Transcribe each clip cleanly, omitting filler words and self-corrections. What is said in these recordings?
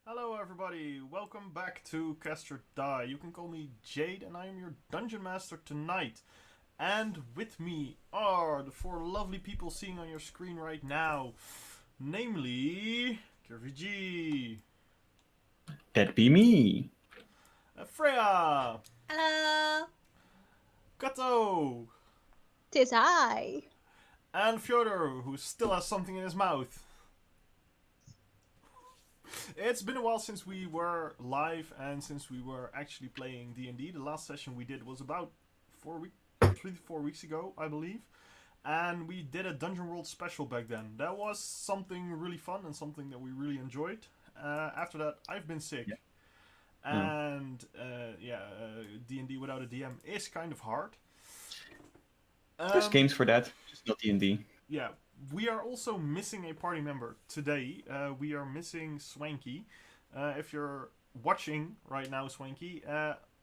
Hello everybody, welcome back to CastYourDie. You can call me Jade and I am your Dungeon Master tonight. And with me are the four lovely people seeing on your screen right now. Namely, KVG, That'd be me. Freya, Hello. Kato, Tis I. and Fyodor, who still has something in his mouth. It's been a while since we were live and since we were actually playing D&D. The last session we did was about 3 to 4 weeks ago, I believe. And we did a Dungeon World special back then. That was something really fun and something that we really enjoyed. After that, I've been sick. Yeah. And D&D without a DM is kind of hard. There's games for that, just not D&D. Yeah, we are also missing a party member today. We are missing Swanky. If you're watching right now, Swanky,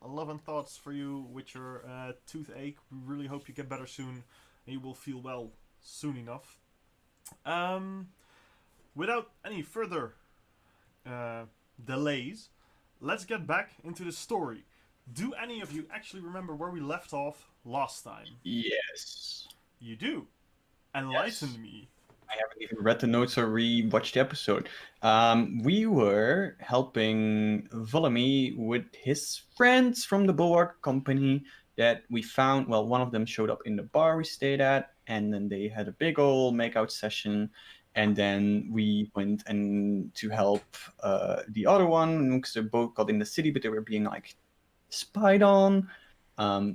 love and thoughts for you with your toothache. We really hope you get better soon and you will feel well soon enough. Without any further delays, let's get back into the story. Do any of you actually remember where we left off last time? Yes. You do. Enlighten me. I haven't even read the notes or re-watched the episode. We were helping Volamy with his friends from the Bulwark Company that we found. Well, one of them showed up in the bar we stayed at, and then they had a big old makeout session. And then we went and to help the other one because they both got in the city, but they were being like spied on.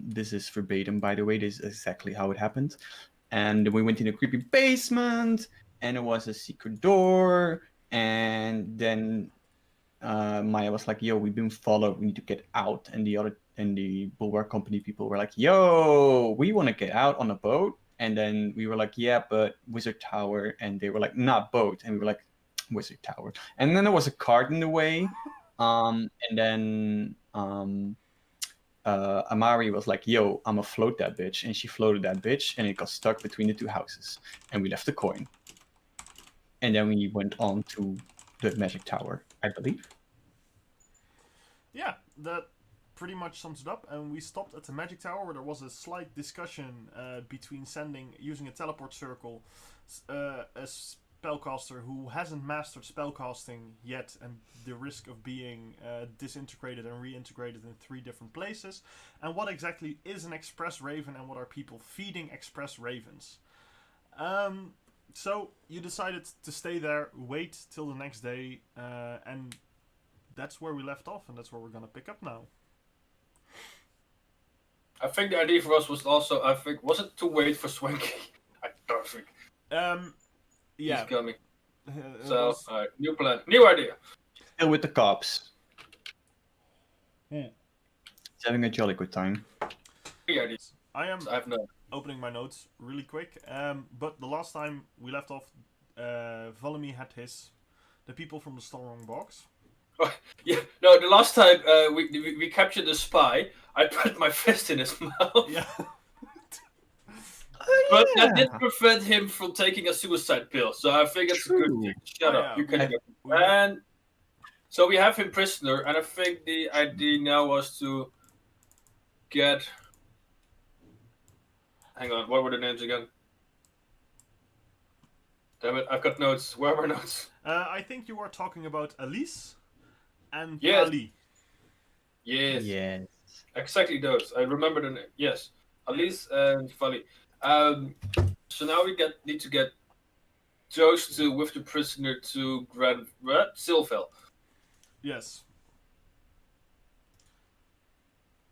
This is verbatim, by the way. This is exactly how it happened. And we went in a creepy basement, and it was a secret door. And then Maya was like, "Yo, we've been followed. We need to get out." And the Bulwark Company people were like, "Yo, we want to get out on a boat." And then we were like, "Yeah, but Wizard Tower." And they were like, "Not boat." And we were like, "Wizard Tower." And then there was a cart in the way. And then Amari was like, "Yo, I'ma float that bitch," and she floated that bitch, and it got stuck between the two houses, and we left the coin. And then we went on to the magic tower, I believe. Yeah, that pretty much sums it up. And we stopped at the magic tower where there was a slight discussion between using a teleport circle, a spellcaster who hasn't mastered spellcasting yet, and the risk of being disintegrated and reintegrated in 3 different places, and what exactly is an express raven and what are people feeding express ravens. So you decided to stay there, wait till the next day, and that's where we left off, and that's where we're gonna pick up now. I think the idea for us was also, was it to wait for Swanky? I don't think. Yeah. He's coming. It So, was- new plan, new idea. Still with the cops. Hmm. He's having a jolly good time. New ideas. I am I have no. opening my notes really quick. But the last time we left off, Volamy had the people from the Stormwrong box. Yeah, no. The last time we captured the spy, I put my fist in his mouth. Yeah. But that did prevent him from taking a suicide pill, so I think it's a good True. thing. Shut Oh, up, yeah, you can we- go. And so we have him prisoner, and I think the idea now was to get. Hang on, what were the names again? Damn it, I've got notes. Where are my notes? I think you are talking about Elise and Yes. Ali. Yes, Yes. exactly those. I remember the name. Yes, Alice and Vali. So now we need to get those two with the prisoner to Grand Silvel. Yes.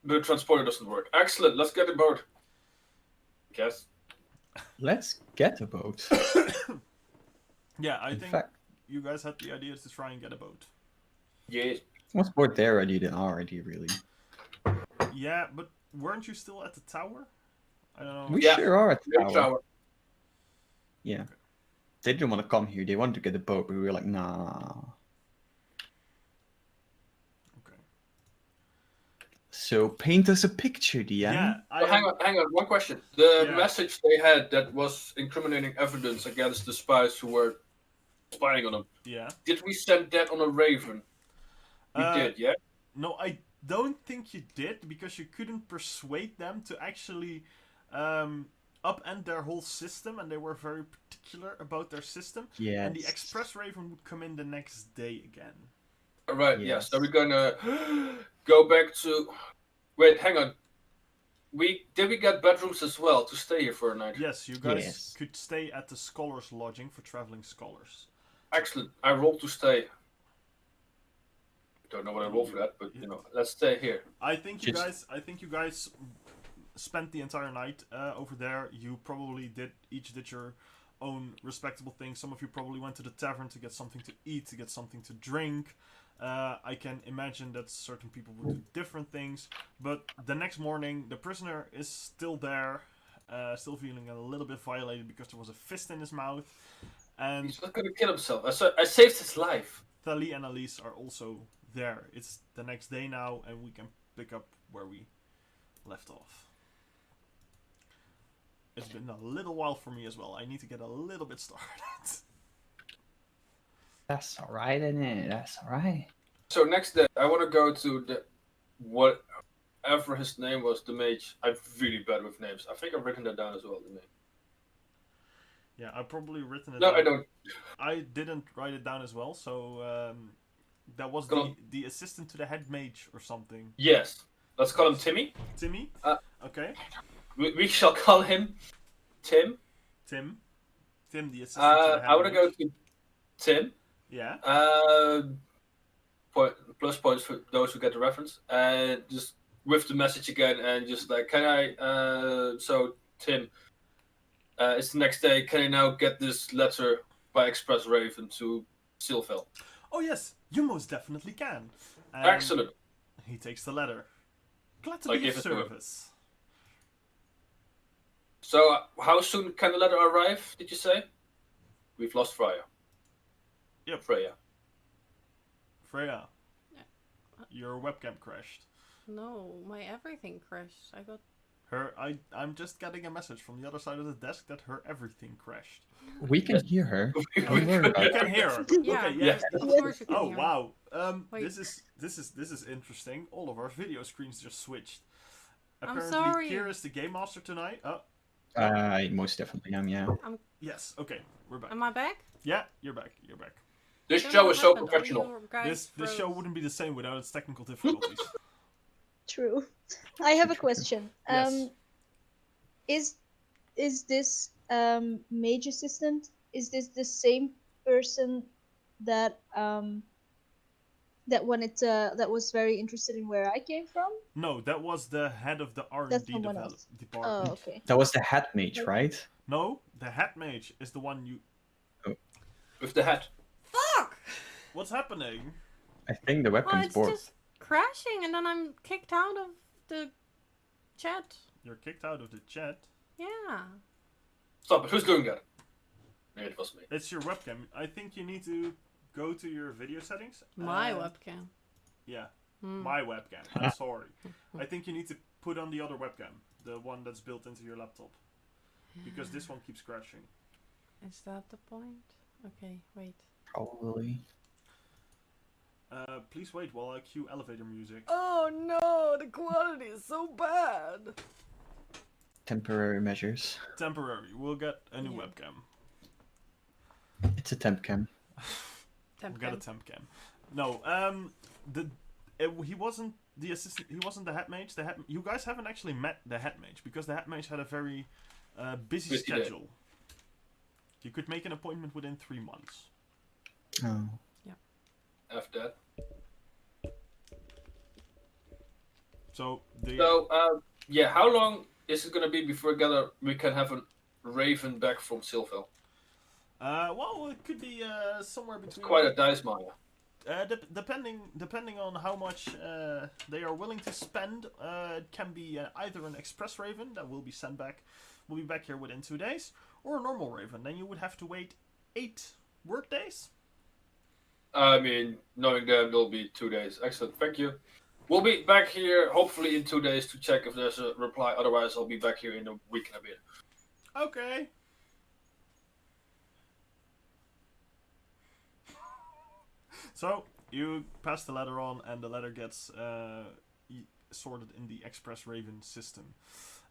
The transporter doesn't work. Excellent. Let's get aboard. Guess. Let's get a boat. Yeah, I In think fact, you guys had the idea to try and get a boat. Yes. what's more their idea than our idea, really? Yeah, but weren't you still at the tower? I don't know. We Yeah. sure are at the Great tower. tower. Yeah. They didn't want to come here. They wanted to get a boat, but we were like, nah. Okay. So paint us a picture, DM. Yeah, Oh, hang on. One question. The Yeah. message they had that was incriminating evidence against the spies who were spying on him. Yeah. Did we send that on a Raven? We did, yeah? No, I don't think you did, because you couldn't persuade them to actually upend their whole system, and they were very particular about their system. Yes. And the Express Raven would come in the next day again. Alright, Yes. yes. So we're gonna go back to... Wait, hang on. Did we get bedrooms as well to stay here for a night? Yes, you guys Yes. could stay at the Scholars Lodging for traveling scholars. Excellent. I rolled to stay. Don't know what I rolled for that, but let's stay here. I think you Just- guys spent the entire night over there. You probably each did your own respectable things. Some of you probably went to the tavern to get something to eat, to get something to drink. I can imagine that certain people would do different things. But the next morning, the prisoner is still there, still feeling a little bit violated because there was a fist in his mouth. And He's not gonna kill himself. I saved his life. Thali and Elise are also there. It's the next day now, and we can pick up where we left off. It's been a little while for me as well. I need to get a little bit started. That's alright, isn't it? That's alright. So next day, I want to go to the whatever his name was, the mage. I'm really bad with names. I think I've written that down as well. The name. Yeah, I've probably written it No, down. I don't. I didn't write it down as well, so that was Go on. the assistant to the head mage or something. Yes, let's call him Timmy. Timmy? Okay. Okay. We shall call him Tim. Tim, the assistant to the head I want to mage. go to Tim. Yeah. Plus points for those who get the reference, and just with the message again, and just like, can I? So Tim, it's the next day. Can I now get this letter by Express Raven to Silfel? Oh yes, you most definitely can. And Excellent. He takes the letter. Glad to I be give of it to him. service. So how soon can the letter arrive? Did you say? We've lost Freya. Yep. Freya. Freya, your webcam crashed. No, my everything crashed. I got. I'm just getting a message from the other side of the desk that her everything crashed. We can hear her. Don't worry You about it. can hear her. Yeah, Okay, yeah. of course you can Oh hear me. wow. Wait. This is interesting. All of our video screens just switched. I'm Apparently, sorry. Kira's the game master tonight. Oh, I most definitely am, yeah. yes. Okay, we're back. Am I back? Yeah, you're back. You're back. This Don't show know is what so happened. professional. All you guys This show froze. wouldn't be the same without its technical difficulties. True. I have a question. Yes. Is this mage assistant? Is this the same person that that was very interested in where I came from? No, that was the head of the R&D That's someone else. department. Oh, okay. That was the hat mage, right? No, the hat mage is the one you. With the hat. Fuck! What's happening? I think the Well, webcam's it's bored. just crashing, and then I'm kicked out of the chat. You're kicked out of the chat. Yeah. Stop it. Who's doing that? Maybe it was me. It's your webcam. I think you need to go to your video settings. My and- webcam. Yeah, Hmm. my webcam. I'm sorry. I think you need to put on the other webcam, the one that's built into your laptop, because this one keeps crashing. Is that the point? Okay, wait. Probably. Please wait while I cue elevator music. Oh no, the quality is so bad. Temporary measures. Temporary. We'll get a new Yeah. webcam. It's a temp cam. We'll get a temp cam. No, he wasn't the assistant. He wasn't the head mage. You guys haven't actually met the head mage because the head mage had a very busy Busy day. schedule. You could make an appointment within 3 months. Oh. After that. So Yeah, how long is it gonna be before we can have a Raven back from Silfel? well, it could be somewhere It's between. quite a dice mile. Depending on how much they are willing to spend, it can be either an express raven that will be sent back, will be back here within 2 days, or a normal raven. Then you would have to wait 8 work days. I mean, knowing them, it'll be 2 days. Excellent, thank you. We'll be back here hopefully in 2 days to check if there's a reply. Otherwise, I'll be back here in a week and a bit. Okay. So you pass the letter on, and the letter gets sorted in the Express Raven system.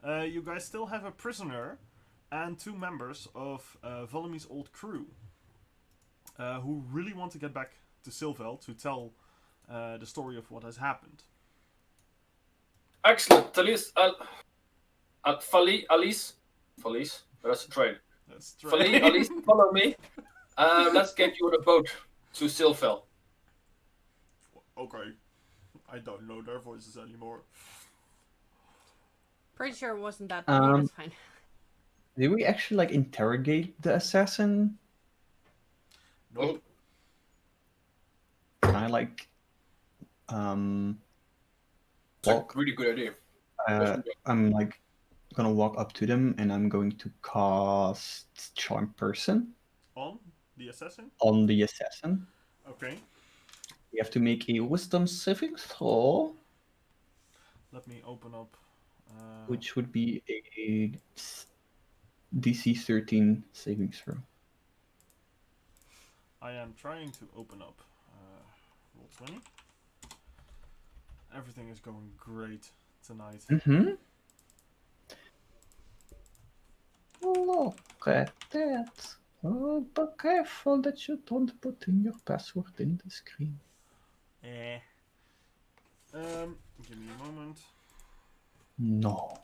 You guys still have a prisoner and 2 members of Volumy's old crew who really want to get back to Silvel to tell the story of what has happened. Excellent. Talis, Alice, that's a train. That's Fali, Alice, follow me. Let's get you on a boat to Silvel. Okay. I don't know their voices anymore. Pretty sure it wasn't that funny. That's fine. Did we actually like interrogate the assassin? Nope. Can I like It's a walk? really good idea. I'm like gonna walk up to them and I'm going to cast Charm Person On the assassin? on the assassin. Okay. You have to make a Wisdom saving throw, Let me open up. which would be a DC 13 saving throw. I am trying to open up Roll20. Everything is going great tonight. Mm-hmm. Look at that. Oh, but careful that you don't put in your password in the screen. Give me a moment. No.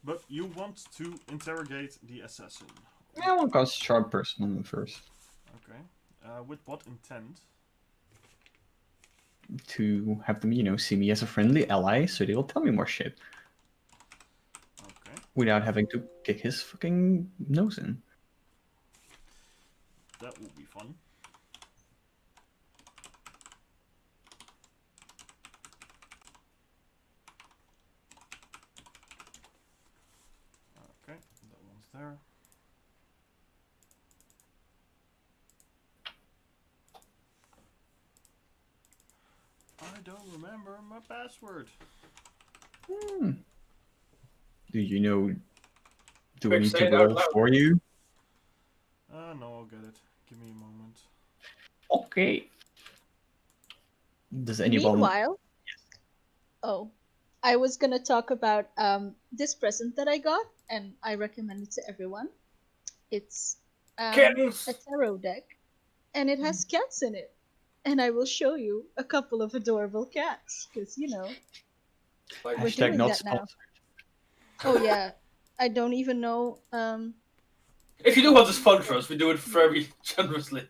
But you want to interrogate the assassin. I want to cast Charm Person on them first. Okay. With what intent? To have them, see me as a friendly ally, so they will tell me more shit. Okay. Without having to kick his fucking nose in. That will be fun. Okay, that one's there. I don't remember my password. Do you know? Do I Quick, need say to it out roll loud. for you? No, I'll get it. Give me a moment. Okay. Does anyone? Meanwhile, oh, I was gonna talk about this present that I got, and I recommend it to everyone. It's Kittens! a tarot deck, and it has cats in it. And I will show you a couple of adorable cats, because Like, We're Hashtag doing not that now. sponsored. oh yeah, I don't even know. if you do want to sponsor us, we do it very generously.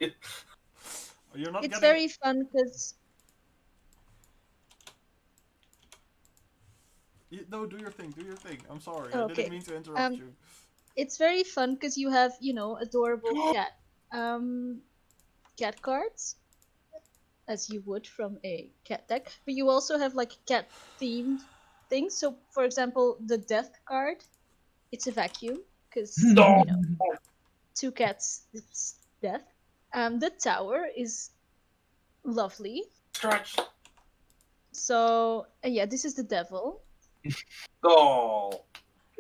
You're not It's getting. very fun because No, do your thing. Do your thing. I'm sorry. Oh, I okay. didn't mean to interrupt you. it's very fun because you have adorable cat cards, as you would from a cat deck, but you also have like cat themed things. So for example, the death card, it's a vacuum because No! 2 cats, it's death. The tower is lovely. Scratch! So yeah, this is the devil. Oh,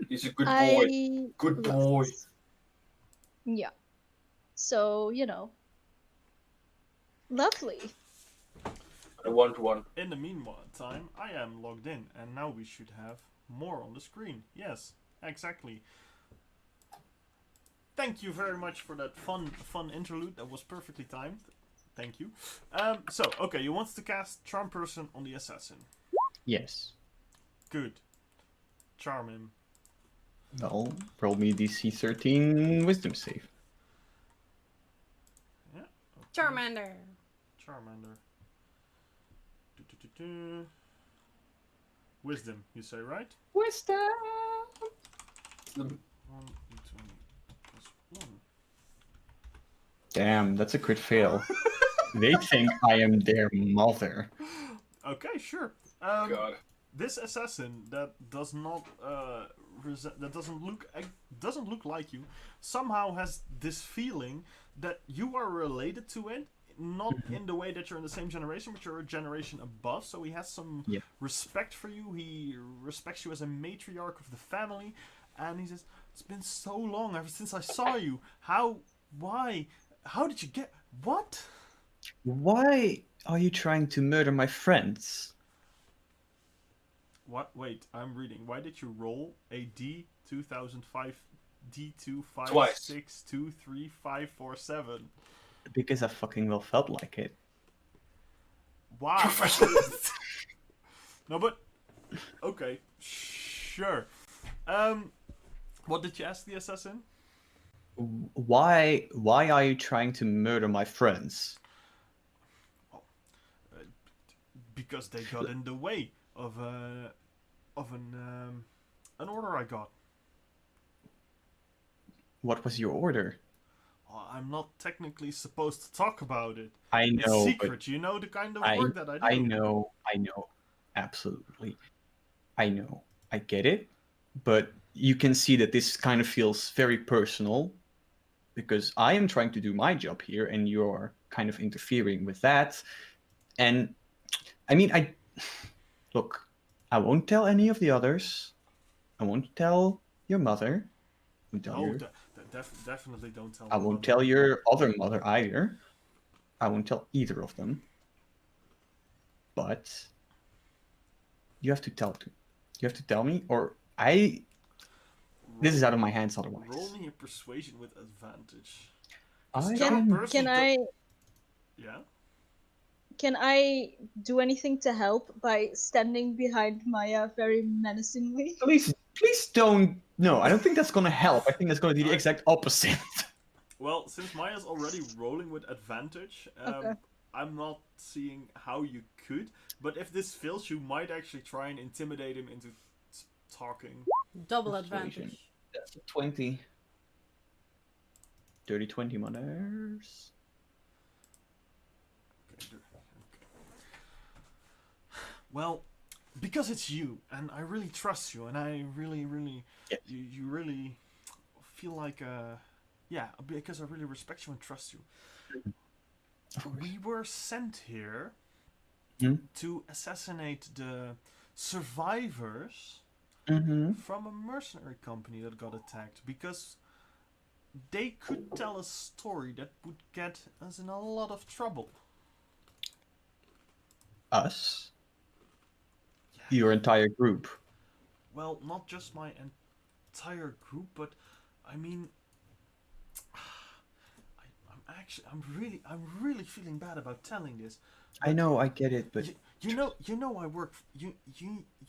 he's a good boy. I Good love boy. this. Yeah. So lovely. I want one. In the meantime, I am logged in, and now we should have more on the screen. Yes, exactly. Thank you very much for that fun interlude. That was perfectly timed. Thank you. Okay, you want to cast Charm Person on the assassin. Yes. Good. Charm him. Well, roll me DC 13 Wisdom save. Yeah. Okay. Charmander. Charmander. Wisdom, you say, right? Wisdom. 1d20 plus 1. Damn, that's a crit fail. They think I am their mother. Okay, sure. God. This assassin that does not that doesn't look like you somehow has this feeling that you are related to it not in the way that you're in the same generation, but you're a generation above. So he has some Yeah. respect for you. He respects you as a matriarch of the family, and he says, "It's been so long ever since I saw you. Why? How did you get? What? Why are you trying to murder my friends? What? Wait, I'm reading. Why did you roll a D 2005 Twice. D25623547? Because I fucking well felt like it. Wow. Professional. No, but okay, sure. What did you ask the assassin? Why are you trying to murder my friends? Because they got in the way of an order I got. What was your order? I'm not technically supposed to talk about it. I It's know, secret. You know the kind of work that I do. I know, absolutely. I know, I get it, but you can see that this kind of feels very personal because I am trying to do my job here and you're kind of interfering with that. And I mean, look, I won't tell any of the others. I won't tell your mother. I won't tell No, your, definitely don't tell. I my won't mother. tell your other mother either. I won't tell either of them. But you have to tell me, or this is out of my hands otherwise. Roll me a persuasion with advantage. Can I Yeah. can I do anything to help by standing behind Maya very menacingly? Please don't. No, I don't think that's gonna help. I think that's gonna do the Alright. exact opposite. Well, since Maya's already rolling with advantage, Okay. I'm not seeing how you could. But if this fails, you might actually try and intimidate him into talking. Double Persuasion. advantage. That's a 20. Dirty 20 mothers. Okay. Well, because it's you, and I really trust you, and I really, Yes. you really feel like, yeah, because I really respect you and trust you. Of course. We were sent here to assassinate the survivors Mm-hmm. from a mercenary company that got attacked because they could tell a story that would get us in a lot of trouble. Us? Yeah. Your entire group. Well, not just my entire group, but I mean, I'm really feeling bad about telling this. I know, I get it, but You know, I work. You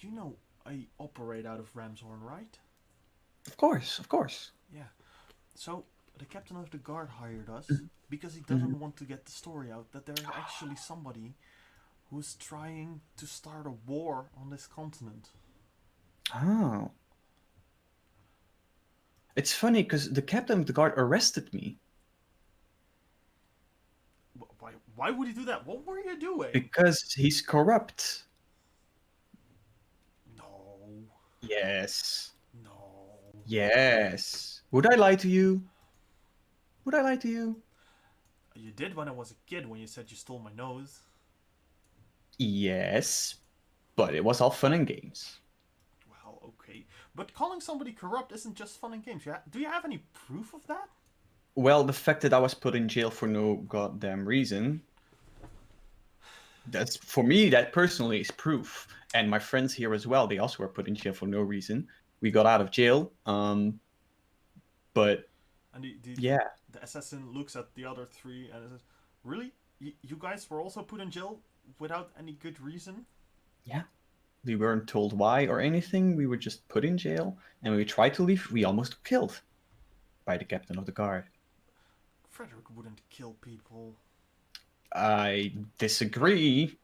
know, I operate out of Ramshorn, right? of course. Yeah. So the captain of the guard hired us because he doesn't want to get the story out that there's actually somebody who's trying to start a war on this continent. Oh. It's funny because the captain of the guard arrested me Why would he do that? What were you doing? because he's corrupt. No. Yes. No. Yes. Would I lie to you? Would I lie to you? You did when I was a kid when you said you stole my nose. Yes. But it was all fun and games. Well, okay. But calling somebody corrupt isn't just fun and games. Do you have any proof of that? Well, the fact that I was put in jail for no goddamn reason, that's, for me, that personally is proof. And my friends here as well, they also were put in jail for no reason. We got out of jail, but And yeah. the assassin looks at the other three and says, "Really? You guys were also put in jail without any good reason?" Yeah. We weren't told why or anything. We were just put in jail, and when we tried to leave, we almost got killed by the captain of the guard. Frederick wouldn't kill people. I disagree.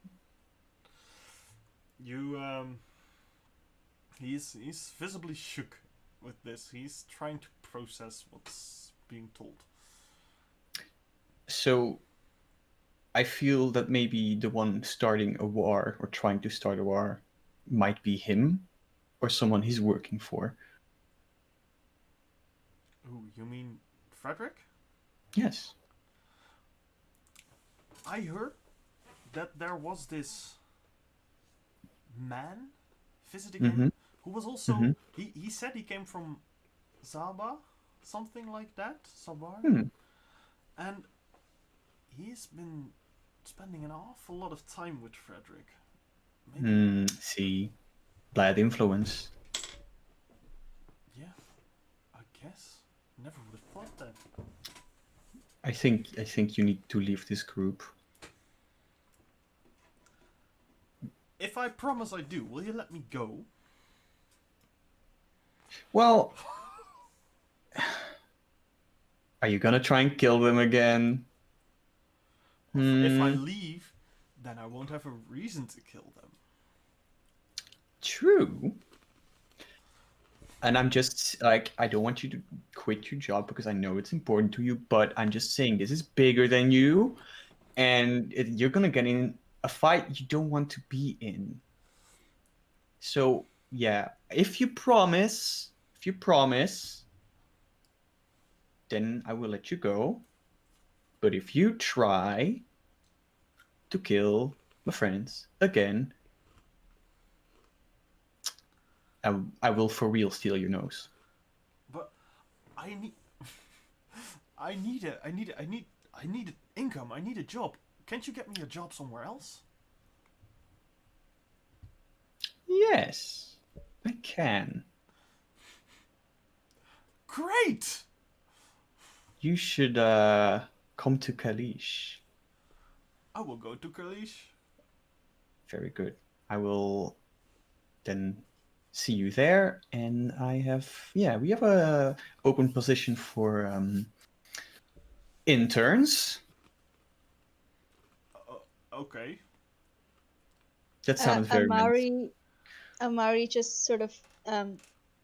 He's visibly shook with this. He's trying to process what's being told. So I feel that maybe the one starting a war or trying to start a war might be him or someone he's working for. Ooh, you mean Frederick? Yes. I heard that there was this man visiting Mm-hmm. him who was also Mm-hmm. he said he came from Zaba, something like that, Sabar, Hmm. and he's been spending an awful lot of time with Frederick. Maybe, See, bad influence. yeah, I guess. Never would have thought that. I think you need to leave this group. If I promise I do, will you let me go? Well, are you gonna try and kill them again? If I leave, then I won't have a reason to kill them. True. And I'm just like, I don't want you to quit your job because I know it's important to you, but I'm just saying this is bigger than you, and you're gonna get in a fight you don't want to be in. So yeah, if you promise, then I will let you go. But if you try to kill my friends again, I will for real steal your nose. But I need, I need income. I need a job. Can't you get me a job somewhere else? Yes, I can. Great. You should come to Kalish. I will go to Kalish. Very good. I will then see you there, and we have a open position for interns. Okay. That sounded very nice. Amari just sort of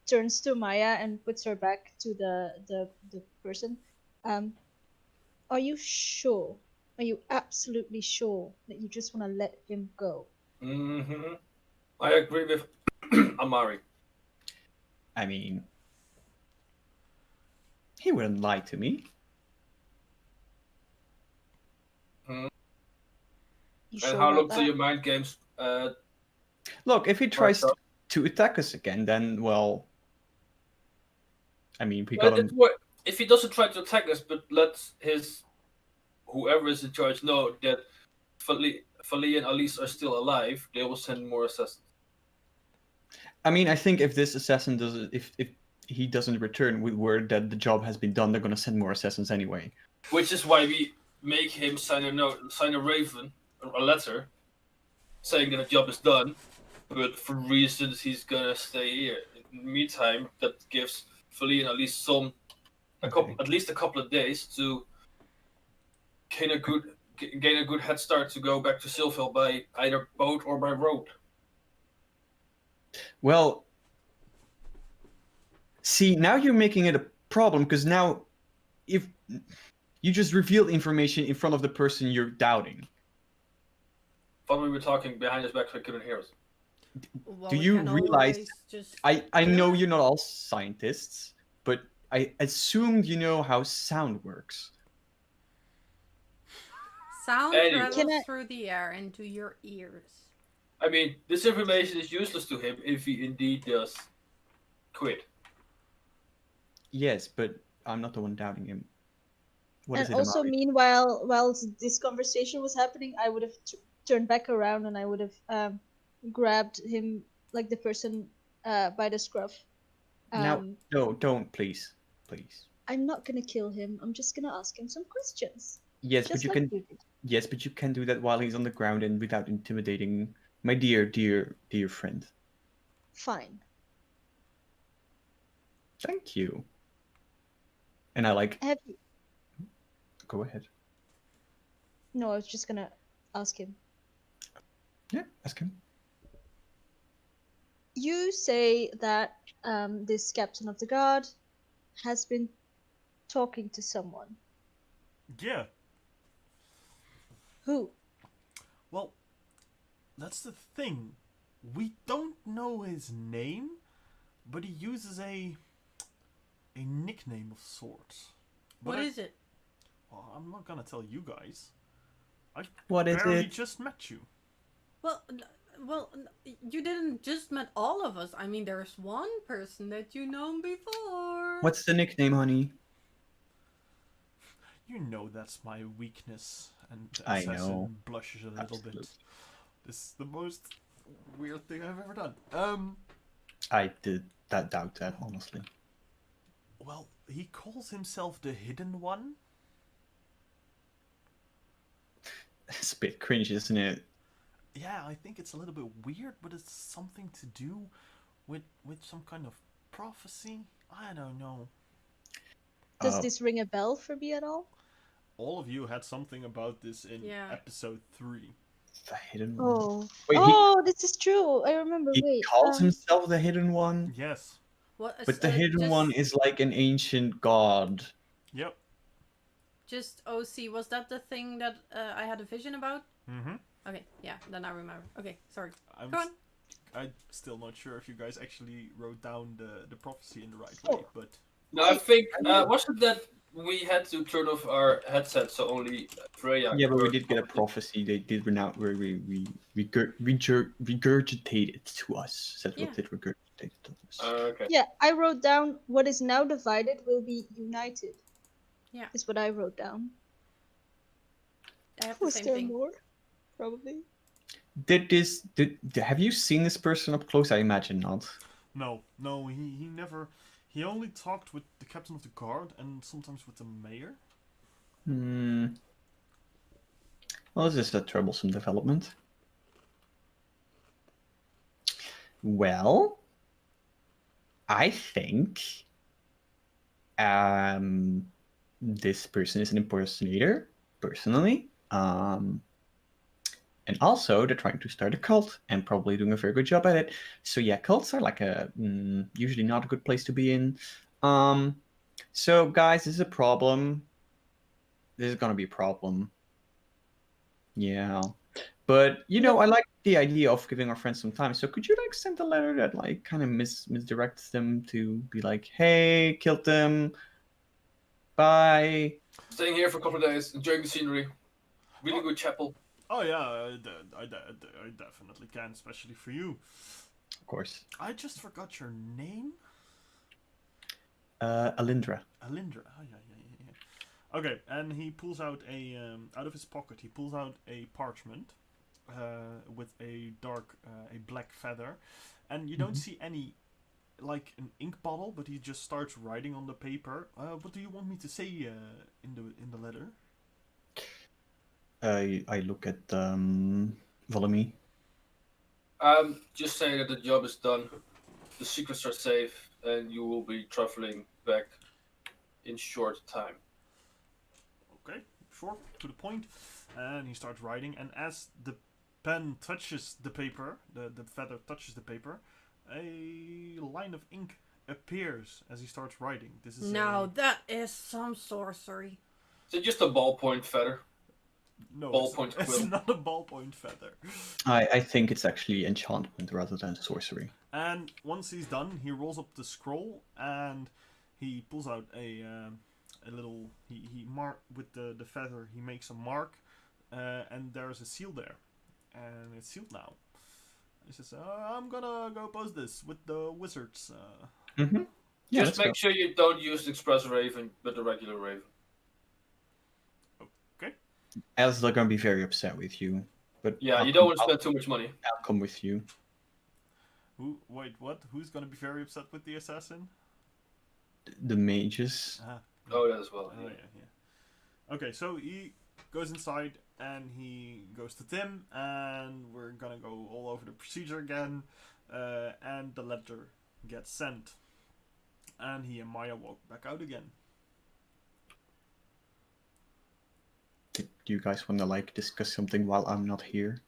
turns to Maya and puts her back to the person. Um, are you sure? Are you absolutely sure that you just want to let him go? Mm-hmm. I agree with Amari. I mean, he wouldn't lie to me. Mhm. You And sure how about long till that? your mind games? Look, if he tries Marked up? to attack us again, then well, I mean, we Well, got him. if he doesn't try to attack us, but lets his whoever is in charge know that Fali and Alice are still alive, they will send more assassins. I mean, I think if this assassin doesn't, if he doesn't return with word that the job has been done, they're gonna send more assassins anyway. Which is why we make him sign a raven, a letter, saying that the job is done, but for reasons he's gonna stay here. In the meantime, that gives Fali and Alice at least a couple of days to gain a good head start to go back to Silville by either boat or by road. Well, see, now you're making it a problem because now, if you just revealed information in front of the person you're doubting, Thought we were talking behind his back so he couldn't hear us. Well, do we you can realize? always just I kill know him. you're not all scientists, but I assumed you know how sound works. Sound Anyway. travels Can I- through the air into your ears. I mean, this information is useless to him if he indeed does quit. Yes, but I'm not the one doubting him. What And is it, also, Amari? meanwhile, while this conversation was happening, I would have turned back around and I would have grabbed him, like the person, by the scruff. Now, no, don't, please. I'm not gonna kill him. I'm just gonna ask him some questions, Yes, but just you like can. you did. Yes, but you can do that while he's on the ground and without intimidating my dear friend. Fine. Thank you. And I like. Have you... Go ahead. No, I was just gonna ask him. Yeah, ask him. You say that this captain of the guard has been talking to someone. Yeah. Who? Well, that's the thing. We don't know his name, but he uses a nickname of sorts. What is it? Well, I'm not gonna tell you guys. I What is barely it? just met you. You didn't just met all of us. I mean, there's one person that you known before. What's the nickname, honey? You know that's my weakness. And the I know. assassin blushes a little Absolutely. bit. This is the most weird thing I've ever done. I did that doubt that, honestly. Well, he calls himself the Hidden One. It's a bit cringe, isn't it? Yeah, I think it's a little bit weird, but it's something to do with some kind of prophecy. I don't know. Does Uh, this ring a bell for me at all? All of you had something about this in Yeah. episode 3. the hidden one. Oh. Wait, Oh, this is true. I remember. he Wait. calls himself the hidden one, Yes. What? but the hidden one is like an ancient god. Yep. Just OC. Was that the thing that I had a vision about? Mm-hmm. Okay, yeah, then I remember. Okay, sorry. I'm Go on. I'm still not sure if you guys actually wrote down the prophecy in the right Oh. way, but No, I think wasn't that we had to turn off our headsets so only Freya. Yeah, but we heard did get a properly. prophecy. They did regurgitate it to us. That's Yeah. what it regurgitated to us. Okay. Yeah, I wrote down what is now divided will be united. Yeah. Is what I wrote down. I have the Was same there thing. more? Probably. Have you seen this person up close? I imagine not. no, he never. He only talked with the captain of the guard and sometimes with the mayor. Well, this is a troublesome development. Well, I think this person is an impersonator, personally. And also, they're trying to start a cult and probably doing a very good job at it. So yeah, cults are like usually not a good place to be in. So guys, this is a problem. This is gonna be a problem. Yeah. But I like the idea of giving our friends some time. So could you send a letter that kind of misdirects them to be like, hey, killed them. Bye. Staying here for a couple of days, enjoying the scenery. Really good chapel. Oh yeah, I definitely can, especially for you. Of course. I just forgot your name. Alindra. Alindra. Oh yeah. Okay, and he pulls out out of his pocket. He pulls out a parchment, with a black feather, and you don't see any, like an ink bottle, but he just starts writing on the paper. What do you want me to say in the letter? I look at Volemy. Just saying that the job is done, the secrets are safe, and you will be traveling back in short time. Okay, short, to the point. And he starts writing, and as the pen touches the paper, the feather touches the paper, a line of ink appears as he starts writing. This is That is some sorcery. Is it just a ballpoint feather? no, ballpoint it's quill. not a ballpoint feather. I think it's actually enchantment rather than sorcery. And once he's done, he rolls up the scroll and he pulls out a little. He mark with the feather. He makes a mark, and there's a seal there, and it's sealed now. He says, "I'm gonna go post this with the wizards." Mm-hmm. Yeah, Just make sure you don't use the express raven, but the regular raven. As they're gonna be very upset with you. But Yeah, you don't want to spend too much money. I'll come with you. Wait, what? Who's gonna be very upset with the assassin? The mages. Oh, that as well. Oh yeah. Okay, so he goes inside and he goes to Tim, and we're gonna go all over the procedure again. And the letter gets sent, and he and Maya walk back out again. Did you guys want to discuss something while I'm not here?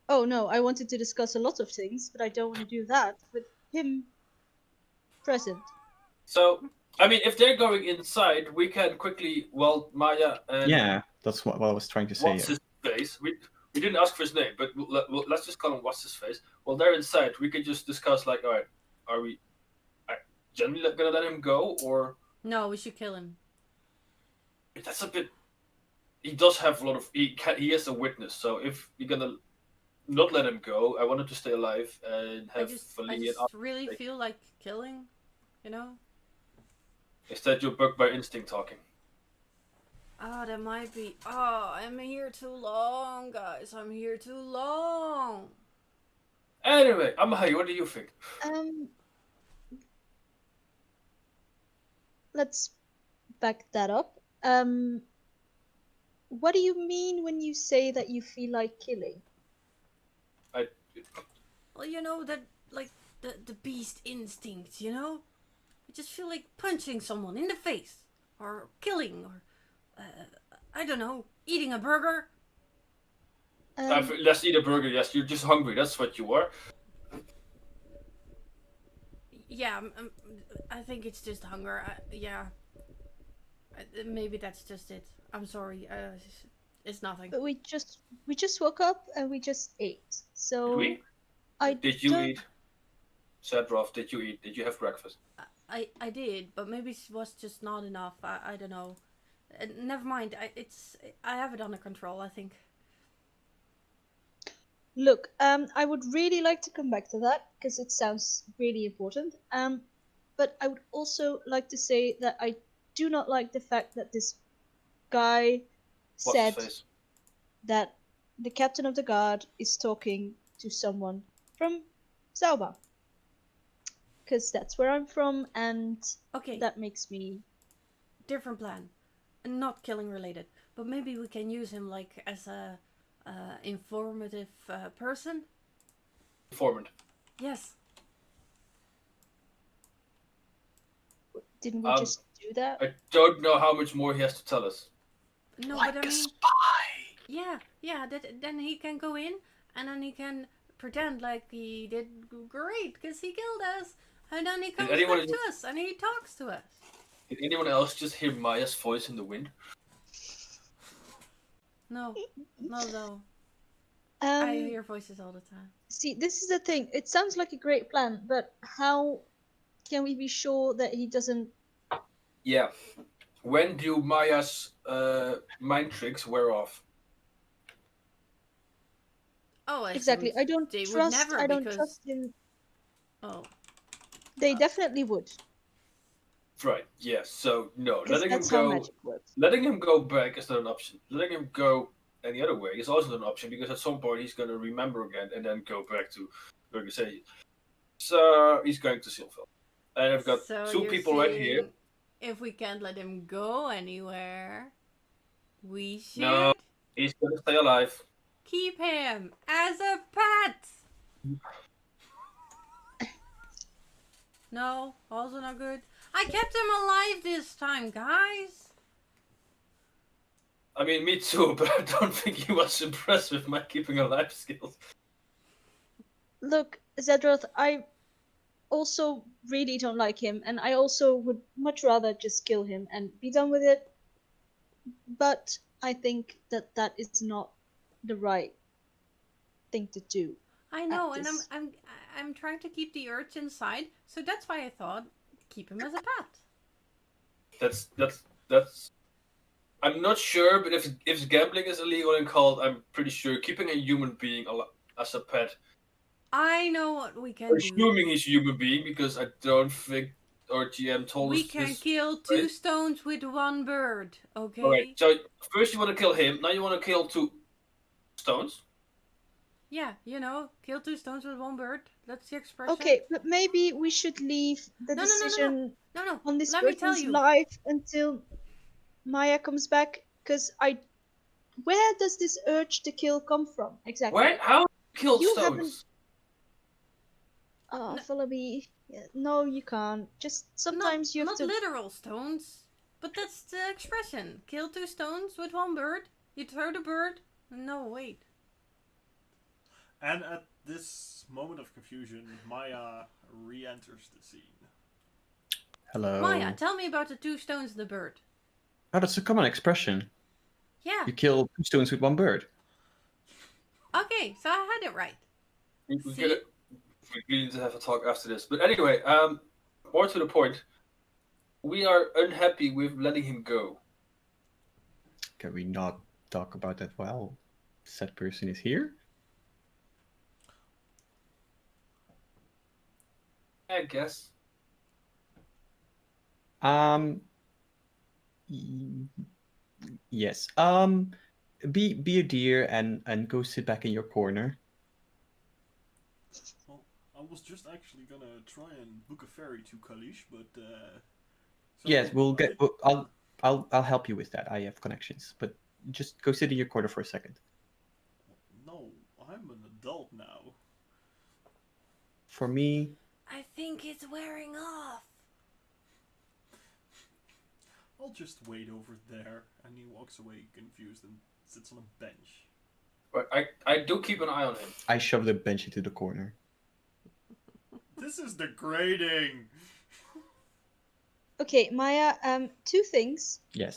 Oh no, I wanted to discuss a lot of things, but I don't want to do that with him present. So, I mean, if they're going inside, we can quickly, Maya and... Yeah, that's what I was trying to say. What's his face? We didn't ask for his name, but let's just call him what's his face. Well, they're inside. We could just discuss, all right, are we generally gonna let him go, or... No, we should kill him. That's a bit... he does have a lot of he is a witness. So if you're gonna not let him go, I want him to stay alive and I have just Valie and really feel like killing, you know? instead you're bugged by instinct talking. Oh, that might be. Oh, I'm here too long, guys. I'm here too long. Anyway, Amahai, what do you think? Um, let's back that up. What do you mean when you say that you feel like killing? Well, you know that, like the beast instinct. You know, I just feel like punching someone in the face, or killing, or I don't know, eating a burger. Let's eat a burger. Yes, you're just hungry. That's what you are. Yeah, I think it's just hunger. Yeah, maybe that's just it. I'm sorry. It's nothing. But we just woke up and we just ate. Did So we? I Did you don't. eat? Said Rolf, did you eat? Did you have breakfast? I did, but maybe it was just not enough. I don't know. Never mind. I have it under control. I think. Look, I would really like to come back to that because it sounds really important. But I would also like to say that I do not like the fact that this guy What's his said face? that the captain of the guard is talking to someone from Zauba. Because that's where I'm from, and Okay, that makes me. different plan, not killing related, but maybe we can use him like as a informative person. Informant. Yes. Didn't we just do that? I don't know how much more he has to tell us. No, Like but I a mean, spy. yeah. Then he can go in and then he can pretend like he did great because he killed us, and then he comes back anyone- to us and he talks to us. Did anyone else just hear Maya's voice in the wind? No, no. I Um, hear voices all the time. see, this is the thing. It sounds like a great plan, but how can we be sure that he doesn't? Yeah. When do Maya's mind tricks wear off? Oh, I Exactly. assumed I don't they would trust. never I don't because trust him. oh, They definitely would, Right. Yes. So no, because letting him that's how go. magic works. Letting him go back is not an option. Letting him go any other way is also not an option because at some point he's going to remember again and then go back to Burger. So he's going to Silville. And I've got so two you're people right here. saying if we can't let him go anywhere, we should No. He's going to stay alive. keep him as a pet. No, also not good. I kept him alive this time, guys. I mean, me too, but I don't think he was impressed with my keeping alive skills. Look, Zedroth, I also really don't like him, and I also would much rather just kill him and be done with it. But I think that that is not the right thing to do. I know, and this. I'm trying to keep the urge inside, so that's why I thought keep him as a pet. That's. I'm not sure, but if gambling is illegal in Cult, I'm pretty sure keeping a human being as a pet. I know what we can do. Assuming he's a human being, because I don't think our GM told us We can this. kill two stones with one bird, okay? Alright, so first you want to kill him, now you want to kill two stones? Yeah, you know, kill two stones with one bird. That's the expression. Okay, but maybe we should leave the decision No. on this Let me tell person's you. life until Maya comes back. Because where does this urge to kill come from exactly? Where? How kill You stones? haven't- Oh, follow me. Yeah, no, you can't. Just sometimes you have not to. literal stones, but that's the expression. Kill two stones with one bird. You throw the bird. No, wait. And at this moment of confusion, Maya re-enters the scene. Hello. Maya, tell me about the two stones and the bird. Oh, that's a common expression. Yeah. You kill two stones with one bird. Okay, so I had it right. We See? need to have a talk after this. But anyway, more to the point, we are unhappy with letting him go. Can we not talk about that while said person is here. I guess. Um, y- yes. Be a dear and go sit back in your corner. Well, I was just actually gonna try and book a ferry to Kalish, but so Yes, we'll get. I, I'll help you with that. I have connections, but just go sit in your corner for a second. no, I'm an adult now. For me, I think it's wearing off. I'll just wait over there. And he walks away confused and sits on a bench. But I do keep an eye on him. I shove the bench into the corner. This is degrading. Okay, Maya. Two things. Yes.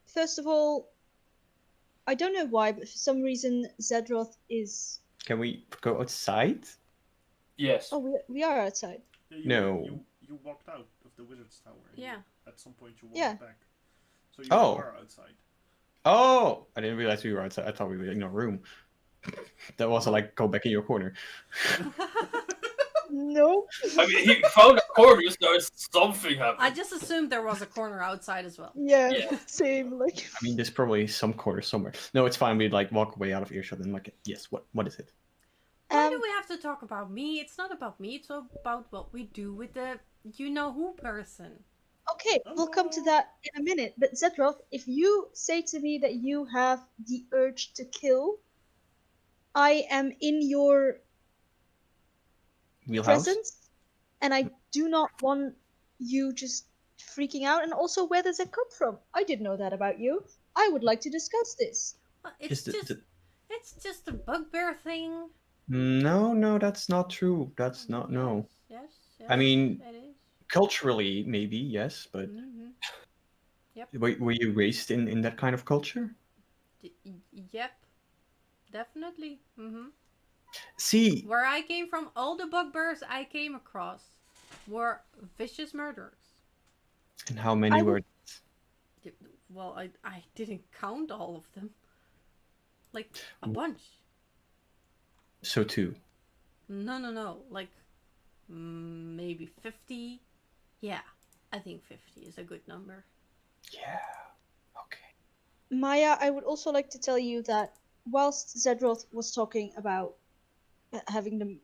First of all, I don't know why, but for some reason Zedroth is. Can we go outside? Yes. Oh, we are outside. Yeah, No. You walked out of the wizard's tower. And Yeah. At some point you walked Yeah. back. So you Oh. are outside. Oh, I didn't realize we were outside. I thought we were in a room. That wasn't like go back in your corner. No. I mean, he found a corner, so something happened. I just assumed there was a corner outside as well. Yeah, Yeah. same. Like. I mean, there's probably some corner somewhere. No, it's fine. We like walk away out of earshot and like, yes. What is it? Why do we have to talk about me? It's not about me. It's about what we do with the you-know-who person. Okay, we'll come to that in a minute. But Zedroth, if you say to me that you have the urge to kill, I am in your Wheelhouse? presence, and I do not want you just freaking out. And also, where does it come from? I didn't know that about you. I would like to discuss this. Well, Is it's just a bugbear thing. No, that's not true. That's not no. Yes. I mean, it is. culturally, maybe yes, but Mm-hmm. were you raised in that kind of culture? Yep. Definitely. Mm-hmm. See, Where I came from, all the bugbears I came across were vicious murderers. and how many I were? Well, I didn't count all of them. Like, a bunch. So two. No. Like, maybe 50. Yeah, I think 50 is a good number. Yeah. Okay. Maya, I would also like to tell you that whilst Zedroth was talking about having the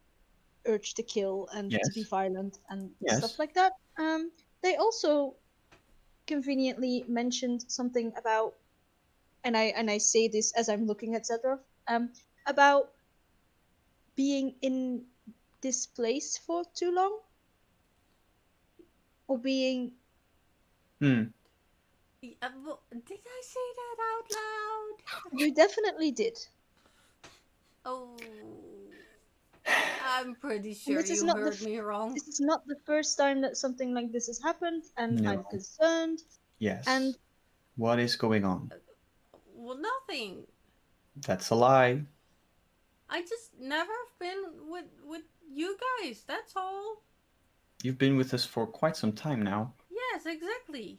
urge to kill and to be Yes. violent and Yes. stuff like that, they also conveniently mentioned something about, and I say this as I'm looking at Zedroth, about being in this place for too long, or being. Well, did I say that out loud? You definitely did. Oh, I'm pretty sure this is you not the heard f- me wrong. This is not the first time that something like this has happened, and No. I'm concerned. Yes. And what is going on? Well, nothing. That's a lie. I just never have been with you guys. That's all. You've been with us for quite some time now, Yes, exactly.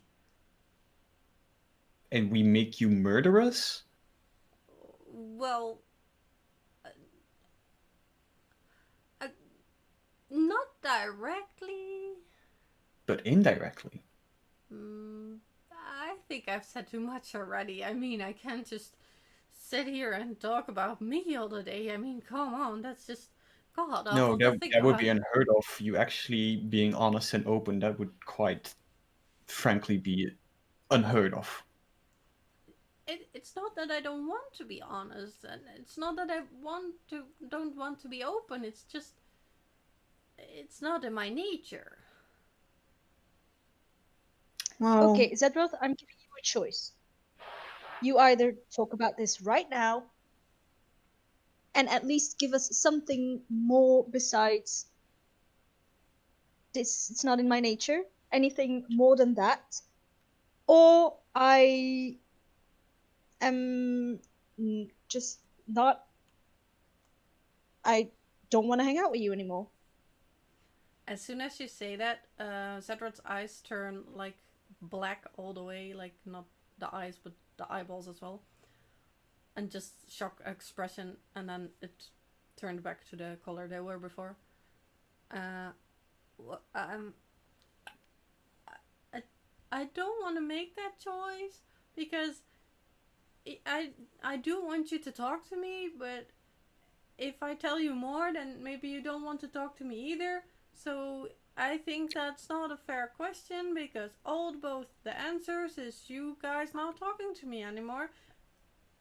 and we make you murder us? Well, not directly. But indirectly. I think I've said too much already. I mean, I can't just sit here and talk about me all the day. I mean, come on, that's just god awful No, to think that would about. be unheard of. You actually being honest and open, that would quite frankly be unheard of. It's not that I don't want to be honest, and it's not that I don't want to be open. It's just it's not in my nature. Well, okay, Zedroth, I'm giving you a choice. You either talk about this right now, and at least give us something more besides this. It's not in my nature. Anything more than that, or I am just not. I don't want to hang out with you anymore. As soon as you say that, Zedrod's eyes turn like black all the way, like not the eyes but the eyeballs as well. and just shock expression, and then it turned back to the color they were before. I don't want to make that choice because I do want you to talk to me, but if I tell you more, then maybe you don't want to talk to me either. So I think that's not a fair question because both the answers is you guys not talking to me anymore.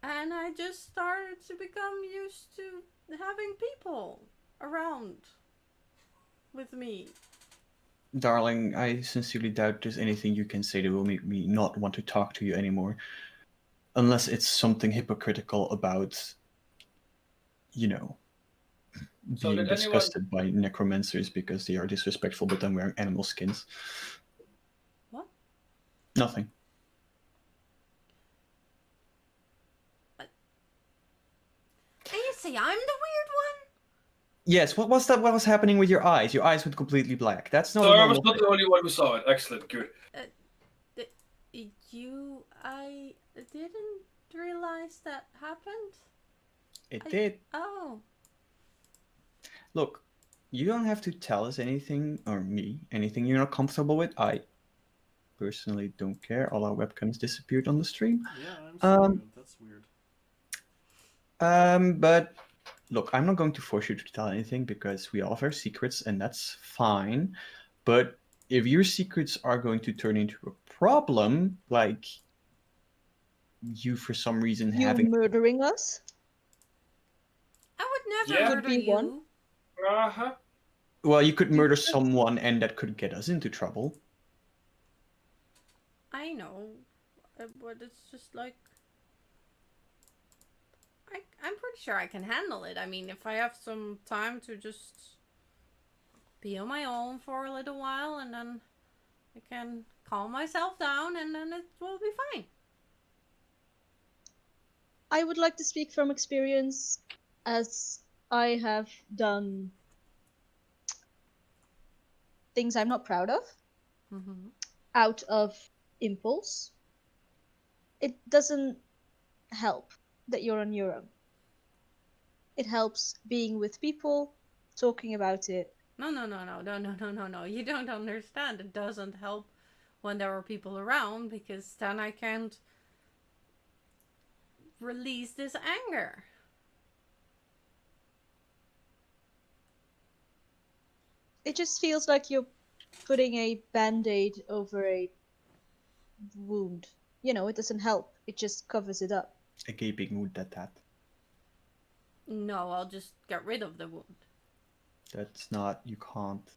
And I just started to become used to having people around with me. Darling, I sincerely doubt there's anything you can say that will make me not want to talk to you anymore. Unless it's something hypocritical about, you know, So being did anyone? disgusted by necromancers because they are disrespectful but then wearing animal skins. What? Nothing. And you say I'm the weird one? Yes, what was that? What was happening with your eyes? Your eyes went completely black. That's not So a I was normal not thing. the only one who saw it. Excellent, good. I didn't realize that happened. It did. Oh. Look, you don't have to tell us anything, or me, anything you're not comfortable with. I personally don't care. All our webcams disappeared on the stream. Yeah, I'm sorry. That's weird. But look, I'm not going to force you to tell anything because we all have our secrets, and that's fine. But if your secrets are going to turn into a problem, like you for some reason You having murdering us? I would never Yeah. murder Could be you. one. Uh-huh. well, you could You murder could. someone, and that could get us into trouble. I know, but it's just like I'm pretty sure I can handle it. I mean, if I have some time to just be on my own for a little while, and then I can calm myself down, and then it will be fine. I would like to speak from experience, as I have done things I'm not proud of Mm-hmm. out of impulse. It doesn't help that you're on your own. It helps being with people, talking about it. No. You don't understand. It doesn't help when there are people around because then I can't release this anger. It just feels like you're putting a band-aid over a wound. You know, it doesn't help. It just covers it up. A gaping wound at that. No, I'll just get rid of the wound. That's not. You can't.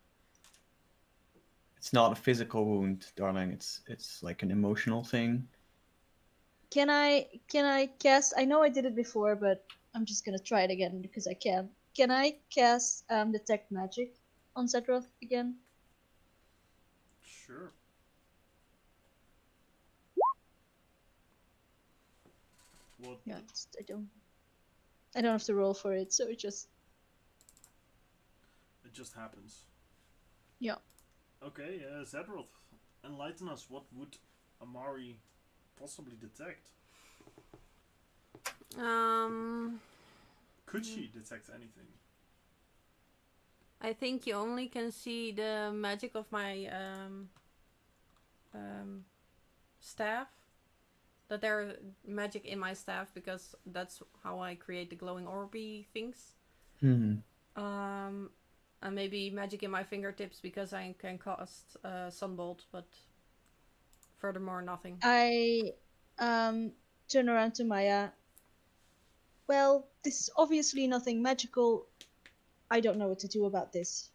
It's not a physical wound, darling. It's like an emotional thing. Can I cast? I know I did it before, but I'm just gonna try it again because I can. Can I cast detect magic on Zetroth again? Sure. What? Yeah, I don't have to roll for it, so it just happens. yeah. Okay, Zedroth, enlighten us. What would Amari possibly detect? Could she detect anything? I think you only can see the magic of my staff. That there magic in my staff because that's how I create the glowing orby things. Hmm. And maybe magic in my fingertips because I can cast Sunbolt, but furthermore nothing. I turn around to Maya. Well, this is obviously nothing magical. I don't know what to do about this.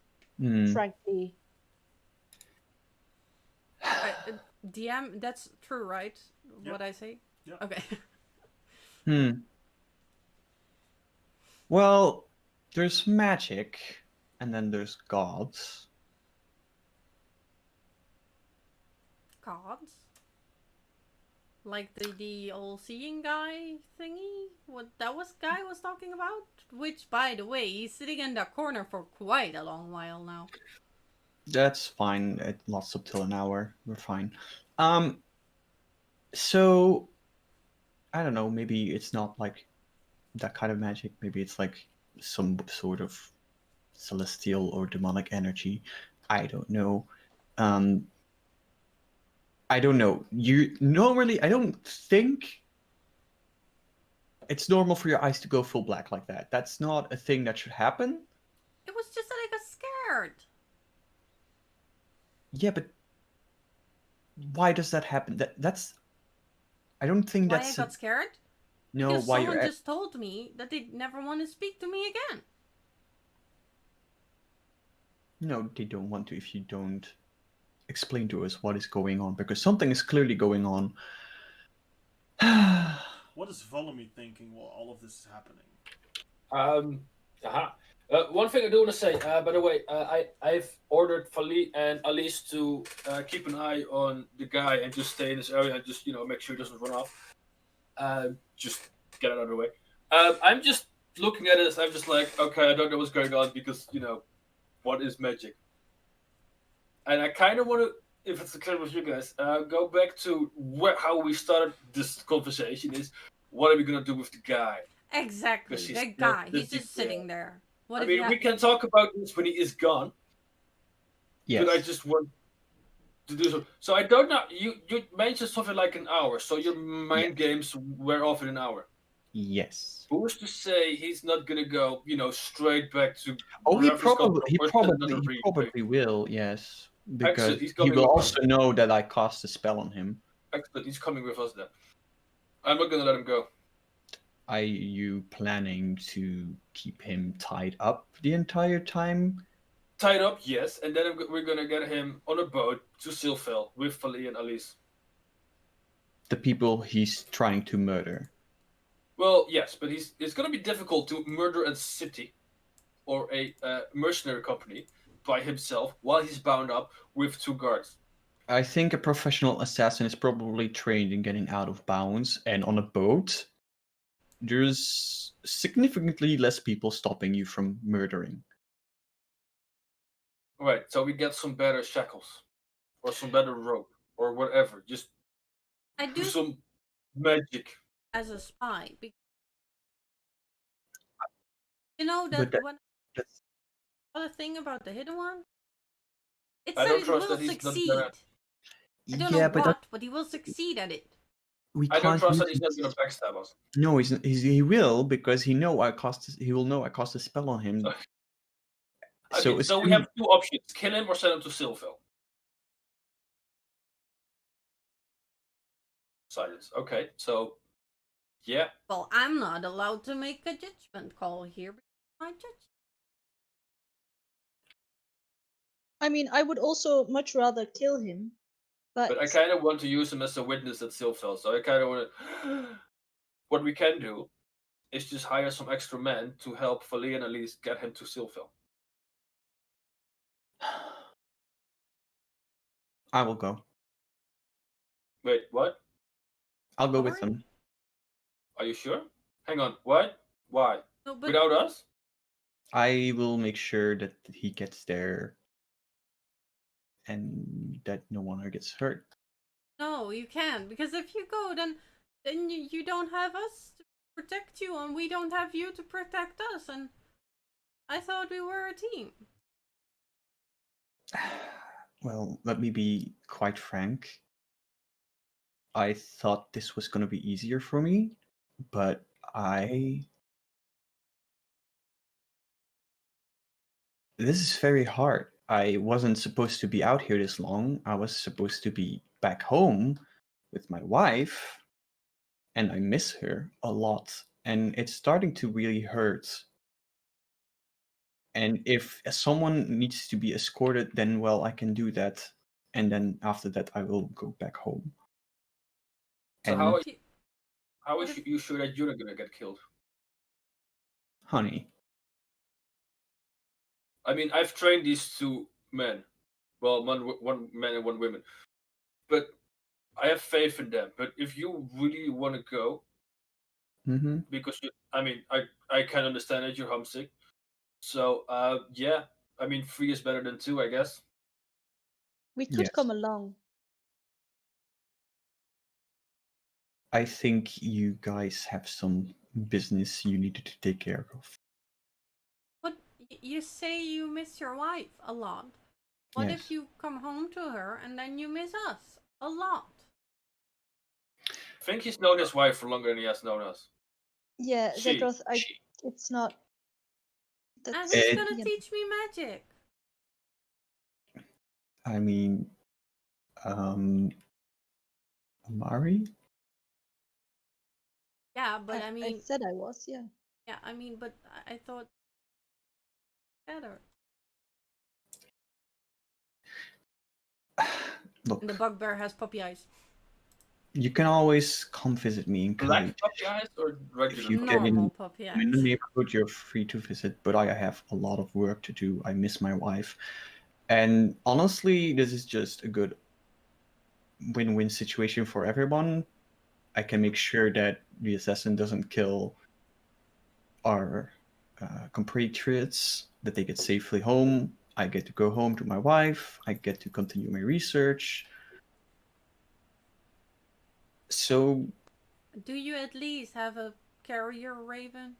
Frankly. DM, that's true, right? Yep. What I say? Yeah. Okay. Well, there's magic, and then there's gods. Gods? Like the all-seeing guy thingy? What that guy was talking about? Which, by the way, he's sitting in that corner for quite a long while now. That's fine. It lasts up till an hour. We're fine. So I don't know. Maybe it's not like that kind of magic. Maybe it's like some sort of celestial or demonic energy. I don't know. Um, I don't know. You normally, I don't think it's normal for your eyes to go full black like that. That's not a thing that should happen. It was just that I got scared. Yeah, but why does that happen? That's. I don't think Why that's I got scared? no. Because Why someone you're just told me that they'd never want to speak to me again. no, they don't want to if you don't explain to us what is going on, because something is clearly going on. What is Volemy thinking while all of this is happening? One thing I do want to say, by the way, I've ordered Fali and Alice to keep an eye on the guy and just stay in this area and just make sure he doesn't run off. Just get it out of the way. I'm just looking at it. I'm just like, okay, I don't know what's going on because what is magic? And I kind of want to, if it's okay with you guys, go back to how we started this conversation. Is what are we gonna do with the guy? Exactly. Because The he's guy. not He's sitting just sitting there. What I if mean, we can talk about this when he is gone. Yes. But I just want to do so. So I don't know. You mentioned something like an hour. So your mind games wear off in an hour. Yes. Who's to say he's not gonna go, straight back to? Oh, he wherever he's coming probably, from, he probably will. Yes, because Excellent, he's he coming will with us. also know that I cast a spell on him. Excellent, he's coming with us then. I'm not gonna let him go. Are you planning to keep him tied up the entire time? Tied up, yes, and then we're gonna get him on a boat to Silfell with Fali and Alice. The people he's trying to murder. Well, yes, but it's gonna be difficult to murder a city or a mercenary company by himself while he's bound up with 2 guards. I think a professional assassin is probably trained in getting out of bounds, and on a boat, there's significantly less people stopping you from murdering. Right, so we get some better shackles or some better rope or whatever. Just I do do some magic. as a spy. You know But that one that's, other thing about the hidden one? It I said don't it trust will that he's not succeed. gonna. I don't yeah, know but what, he will succeed at it. we I don't can't trust use that he's not this- gonna backstab us. No, he will, because he will know I cast a spell on him. Okay, so we assuming- have 2 options: kill him or send him to Silfell. Silence. Okay, so yeah. Well, I'm not allowed to make a judgment call here because I judge. I mean, I would also much rather kill him, But I kind of want to use him as a witness at Silfell, so I kind of want to. What we can do is just hire some extra men to help Fali and Elise get him to Silfell. I will go. Wait, what? I'll go with Alright. them. Are you sure? Hang on, what? Why? No, but Without us? I will make sure that he gets there and that no one gets hurt. no, you can't, because if you go, then you don't have us to protect you, and we don't have you to protect us. And I thought we were a team. Well, let me be quite frank. I thought this was going to be easier for me, but this is very hard. I wasn't supposed to be out here this long. I was supposed to be back home with my wife, and I miss her a lot. And it's starting to really hurt. And if someone needs to be escorted, then well, I can do that. And then after that, I will go back home. So And how If you- are you sure that you're not gonna get killed? honey, I mean, I've trained these 2 men. Well, one man and 1 woman. But I have faith in them. But if you really want to go, because I can understand that you're homesick. So yeah, I mean 3 is better than 2, I guess. we could Yes. come along. I think you guys have some business you needed to take care of. But you say you miss your wife a lot. What Yes. if you come home to her and then you miss us a lot? I think he's known his wife for longer than he has known us. Yeah, She. Zetroth, it's not. And That's who's It- gonna yeah. teach me magic? I mean, Amari? Yeah, but I mean, said I was, yeah. yeah, I mean, but I thought better. Look, And the bugbear has puppy eyes. you can always come visit me in Black Khalid. puppy eyes or regular you puppy get eyes? Normal puppy eyes. in the neighborhood, you're free to visit, but I have a lot of work to do. I miss my wife. And honestly, this is just a good win-win situation for everyone. I can make sure that the assassin doesn't kill our compatriots, that they get safely home. I get to go home to my wife. I get to continue my research. So, Do you at least have a carrier raven?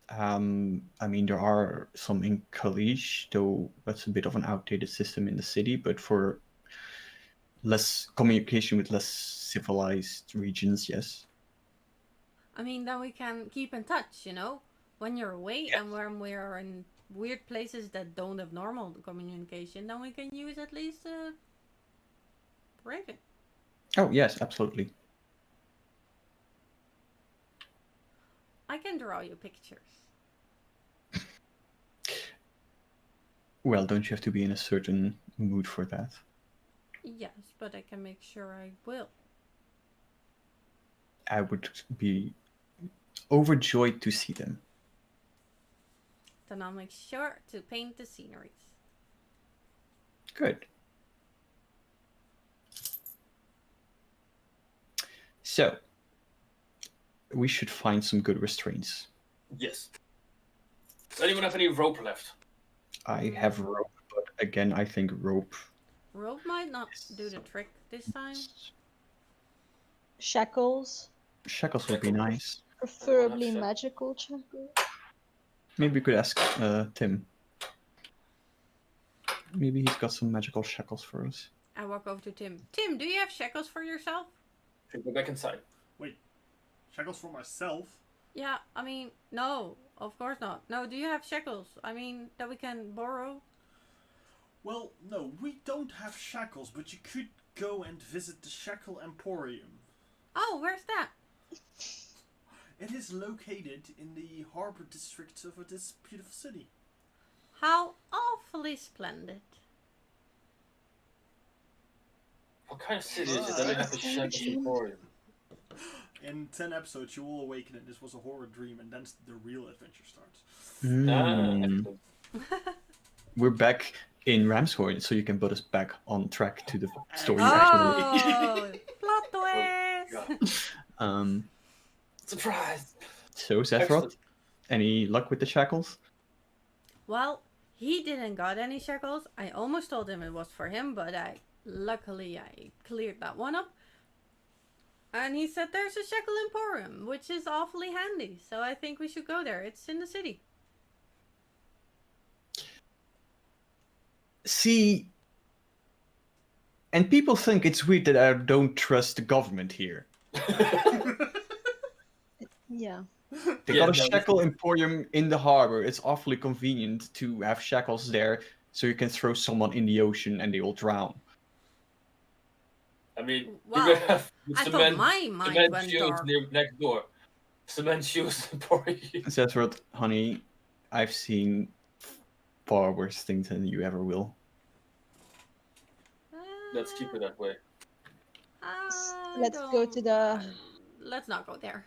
I mean, there are some in Kalish, though that's a bit of an outdated system in the city, but for less communication with less civilized regions, yes. I mean, then we can keep in touch, you know? When you're away and when we're in weird places that don't have normal communication, then we can use at least a raven. Oh, yes, absolutely. I can draw you pictures. Well, don't you have to be in a certain mood for that? Yes, but I can make sure I will. I would be overjoyed to see them. Then I'll make sure to paint the sceneries. Good. So, we should find some good restraints. Yes. Does anyone have any rope left? I have rope, but again, I think rope. Rope might not do the trick this time. Shackles, Shackles would be Shackles. nice. preferably shackles. magical shackles. Maybe we could ask Tim. Maybe he's got some magical shackles for us. I walk over to Tim. Tim, do you have shackles for yourself? Go back inside. Wait, shackles for myself? Yeah, I mean, no, of course not. No, do you have shackles? I mean, that we can borrow? Well, no, we don't have shackles, but you could go and visit the Shackle Emporium. Oh, where's that? It is located in the harbor district of this beautiful city. How awfully splendid. What kind of city is it that we have a shackles emporium? In 10 episodes, you will awaken and this was a horror dream, and then the real adventure starts. Mm. Excellent. We're back in Ramshorn, so you can put us back on track to the story. Oh, plot God. twist! Surprise! So, Zephrot, Excellent. any luck with the shackles? Well, he didn't got any shackles. I almost told him it was for him, but luckily I cleared that one up. And he said there's a Shackle Emporium, which is awfully handy. So I think we should go there. It's in the city. See, and people think it's weird that I don't trust the government here. Yeah. They got a shackle emporium in the harbor. It's awfully convenient to have shackles there, so you can throw someone in the ocean and they will drown. I mean, Wow. we're gonna have I thought cement, my mind cement went shoes dark. next door. Cement shoes emporium. Zethroth, honey, I've seen far worse things than you ever will. Let's keep it that way. Let's go to the. Let's not go there.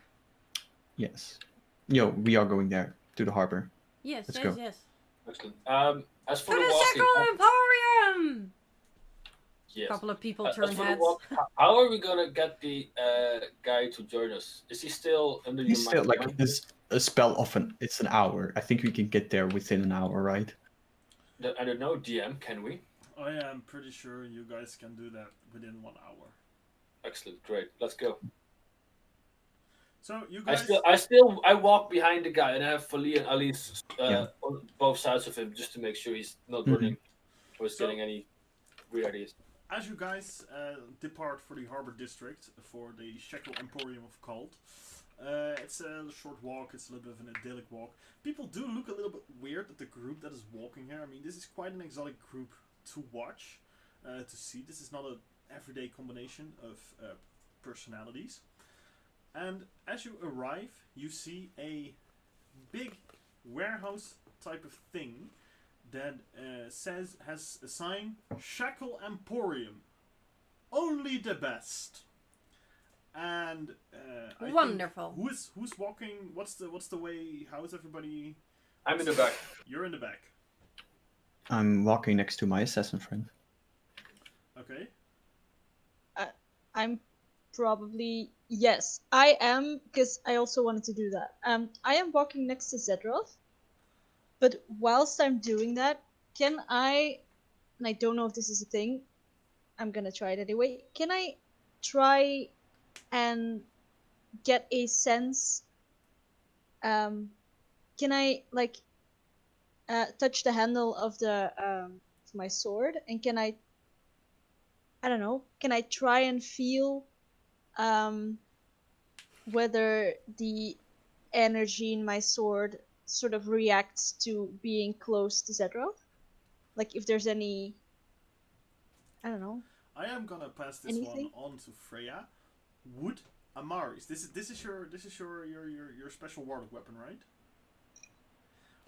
Yes. Yo, we are going there, to the harbor. Yes, Let's yes, go. yes. Excellent. As for To the the walking, Shackle Emporium! A yes. couple of people As turn for the heads. walk, how are we gonna get the guy to join us? Is he still under He's your still mind? like this a spell often. It's an hour. I think we can get there within an hour, right? I don't know, DM, can we? I am pretty sure you guys can do that within 1 hour. Excellent, great. Let's go. So you I guys. I walk behind the guy and I have Fali and Alice Yeah. on both sides of him just to make sure he's not Mhm. running or is So getting any weird ideas. as you guys depart for the harbor district for the Shekel Emporium of Cult, it's a short walk. It's a little bit of an idyllic walk. People do look a little bit weird at the group that is walking here. I mean, this is quite an exotic group to watch, to see. This is not an everyday combination of personalities. And as you arrive, you see a big warehouse type of thing that has a sign Shackle Emporium, only the best. And I Wonderful. think who's walking? What's the way? How is everybody? I'm in the back. You're in the back. I'm walking next to my assassin friend. Okay. I'm probably yes. I am because I also wanted to do that. I am walking next to Zedroth, but whilst I'm doing that, can I? And I don't know if this is a thing. I'm gonna try it anyway. Can I try and get a sense? Can I like touch the handle of the of my sword, and can I don't know. Can I try and feel um whether the energy in my sword sort of reacts to being close to Zedroth? Like if there's any, I don't know, I am gonna pass this anything? one on to Freya. Would Amaris? This is your special warlock weapon, right?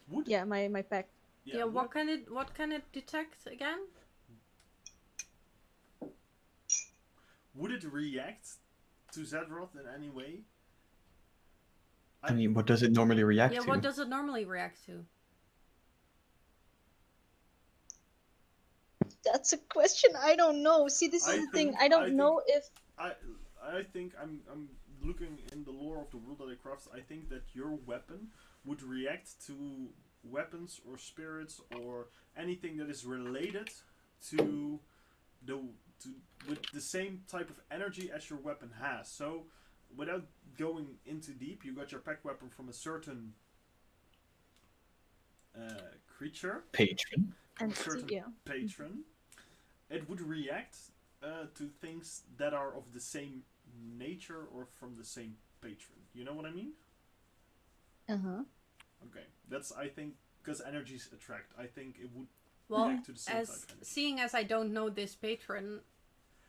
Would Yeah, my pack. Yeah, would, what can it detect again? would it react to Zedroth in any way? I mean, what does it normally react Yeah, to? what does it normally react to? That's a question I don't know. See, this I is the thing. think- I I don't think- know if I think I'm looking in the lore of the world that I craft. I think that your weapon would react to weapons or spirits or anything that is related to the to with the same type of energy as your weapon has. So, without going into deep, you got your pack weapon from a certain creature, Patron. from a entity, certain yeah. patron. It would react to things that are of the same nature or from the same patron. You know what I mean? Uh-huh. Okay, that's I think because energies attract. I think it would Well, react to the same type as of energy. seeing as I don't know this patron,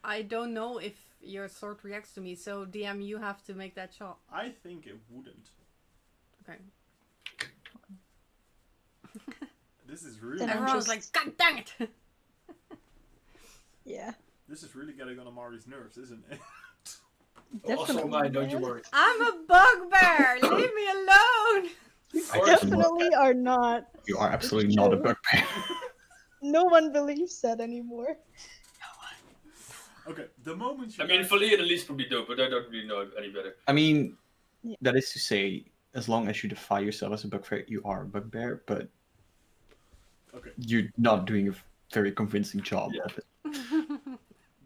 I don't know if your sword reacts to me. So DM, you have to make that shot. I think it wouldn't. Okay. This is really Then I'm Everyone's just- like, God dang it! Yeah. this is really getting on Amari's nerves, isn't it? Also mine, don't you man. worry. I'm a bugbear. Leave me alone. Definitely are not. You are absolutely not a true. bugbear. No one believes that anymore. Okay, the moment you I mean, guys- Fali and Elise probably do, but I don't really know any better. I mean, Yeah. that is to say, as long as you define yourself as a bugbear, you are a bugbear, but Okay. you're not doing a very convincing job Yeah. of it.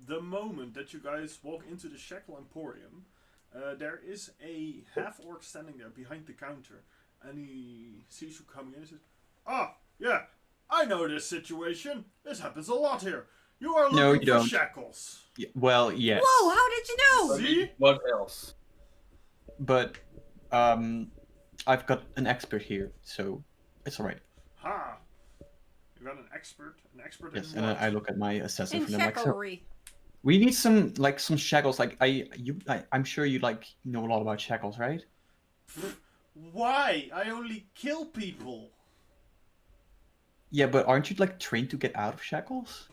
The moment that you guys walk into the Shackle Emporium, there is a half-orc standing there behind the counter, and he sees you coming in and says, "Ah, yeah, I know this situation. This happens a lot here. You are No, looking you for don't. shackles." Well, yes. Whoa! How did you know? I mean, what else? But I've got an expert here, so it's alright. Ha! You got an expert Yes, in and what? I look at my assassin In friend. I'm like, so shacklery. we need some shackles. Like I'm sure you know a lot about shackles, right? Why? I only kill people. Yeah, but aren't you trained to get out of shackles?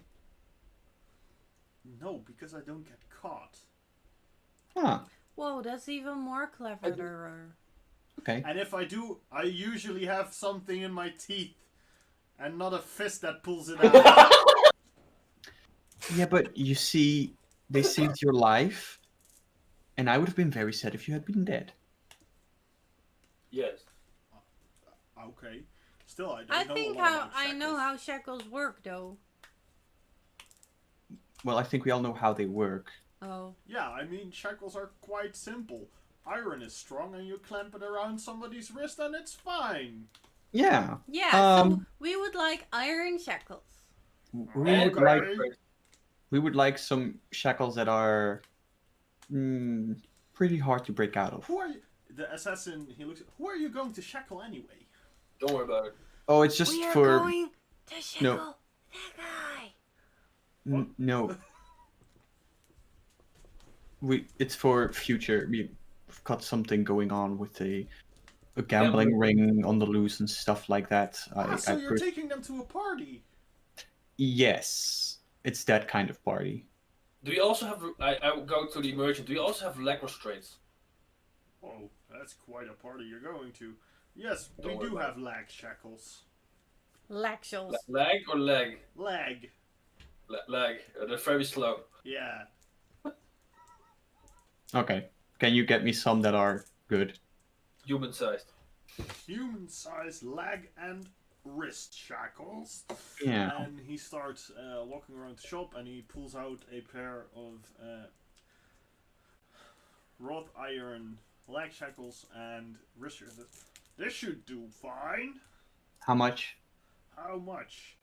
No, because I don't get caught. Huh. Whoa, that's even more clever. Okay. And if I do, I usually have something in my teeth, and not a fist that pulls it out. Yeah, but you see, they saved your life, and I would have been very sad if you had been dead. Yes. Okay. Still, I don't I know think a lot about I know shackles. how shackles work, though. Well, I think we all know how they work. Oh. Yeah, I mean, shackles are quite simple. iron is strong and you clamp it around somebody's wrist and it's fine. Yeah. Yeah, so we would like iron shackles. We And would like Okay. we would like some shackles that are pretty hard to break out of. Who are you? The assassin, he looks. Who are you going to shackle anyway? don't worry about it. Oh, it's just We are for going to shackle that guy. no. It's for future. We've got something going on with a gambling ring on the loose and stuff like that. So you're taking them to a party? Yes, it's that kind of party. Do you also have? I will go to the merchant. Do you also have leg restraints? Oh, that's quite a party you're going to. Yes, Don't we worry do about have lag shackles. Laxels. Leg or leg? Lag. Leg. They're very slow. Yeah. Okay, can you get me some that are good? Human sized. Human-sized lag and wrist shackles. Yeah. And he starts walking around the shop and he pulls out a pair of wrought iron lag shackles and wrist shackles. This should do fine. How much? How much?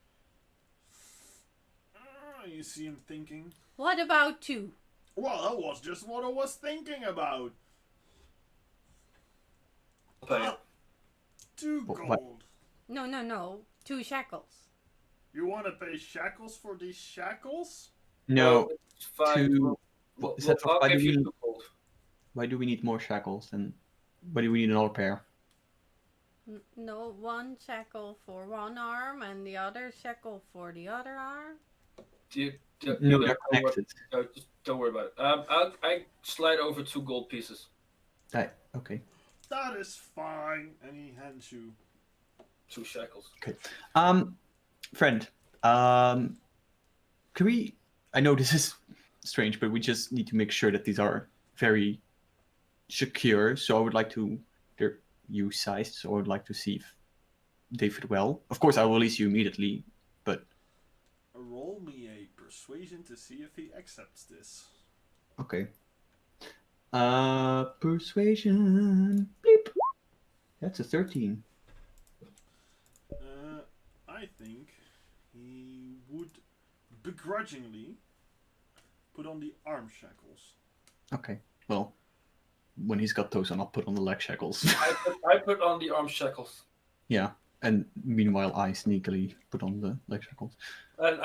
You see him thinking. What about 2? Well, that was just what I was thinking about. Pay it. 2 What? gold. No. 2 shackles. You want to pay shackles for these shackles? No. It's fine. Two. Well, Is that I'll why give do you we 2 gold. why do we need more shackles? And why do we need another pair? No, 1 shackle for 1 arm and the other shackle for the other arm. No, they're connected. Just don't worry about it. I slide over 2 gold pieces. Okay. That is fine. And he hands you. 2 shackles. Friend, can we? I know this is strange, but we just need to make sure that these are very secure. So I would like to. They're U-sized, so I would like to see if they fit well. Of course, I will release you immediately, but Roll me a persuasion to see if he accepts this. okay. Persuasion. Bleep. That's a 13. I think he would begrudgingly put on the arm shackles. Okay. Well, when he's got those on, I'll put on the leg shackles. I put on the arm shackles. Yeah. And meanwhile, I sneakily put on the leg shackles. And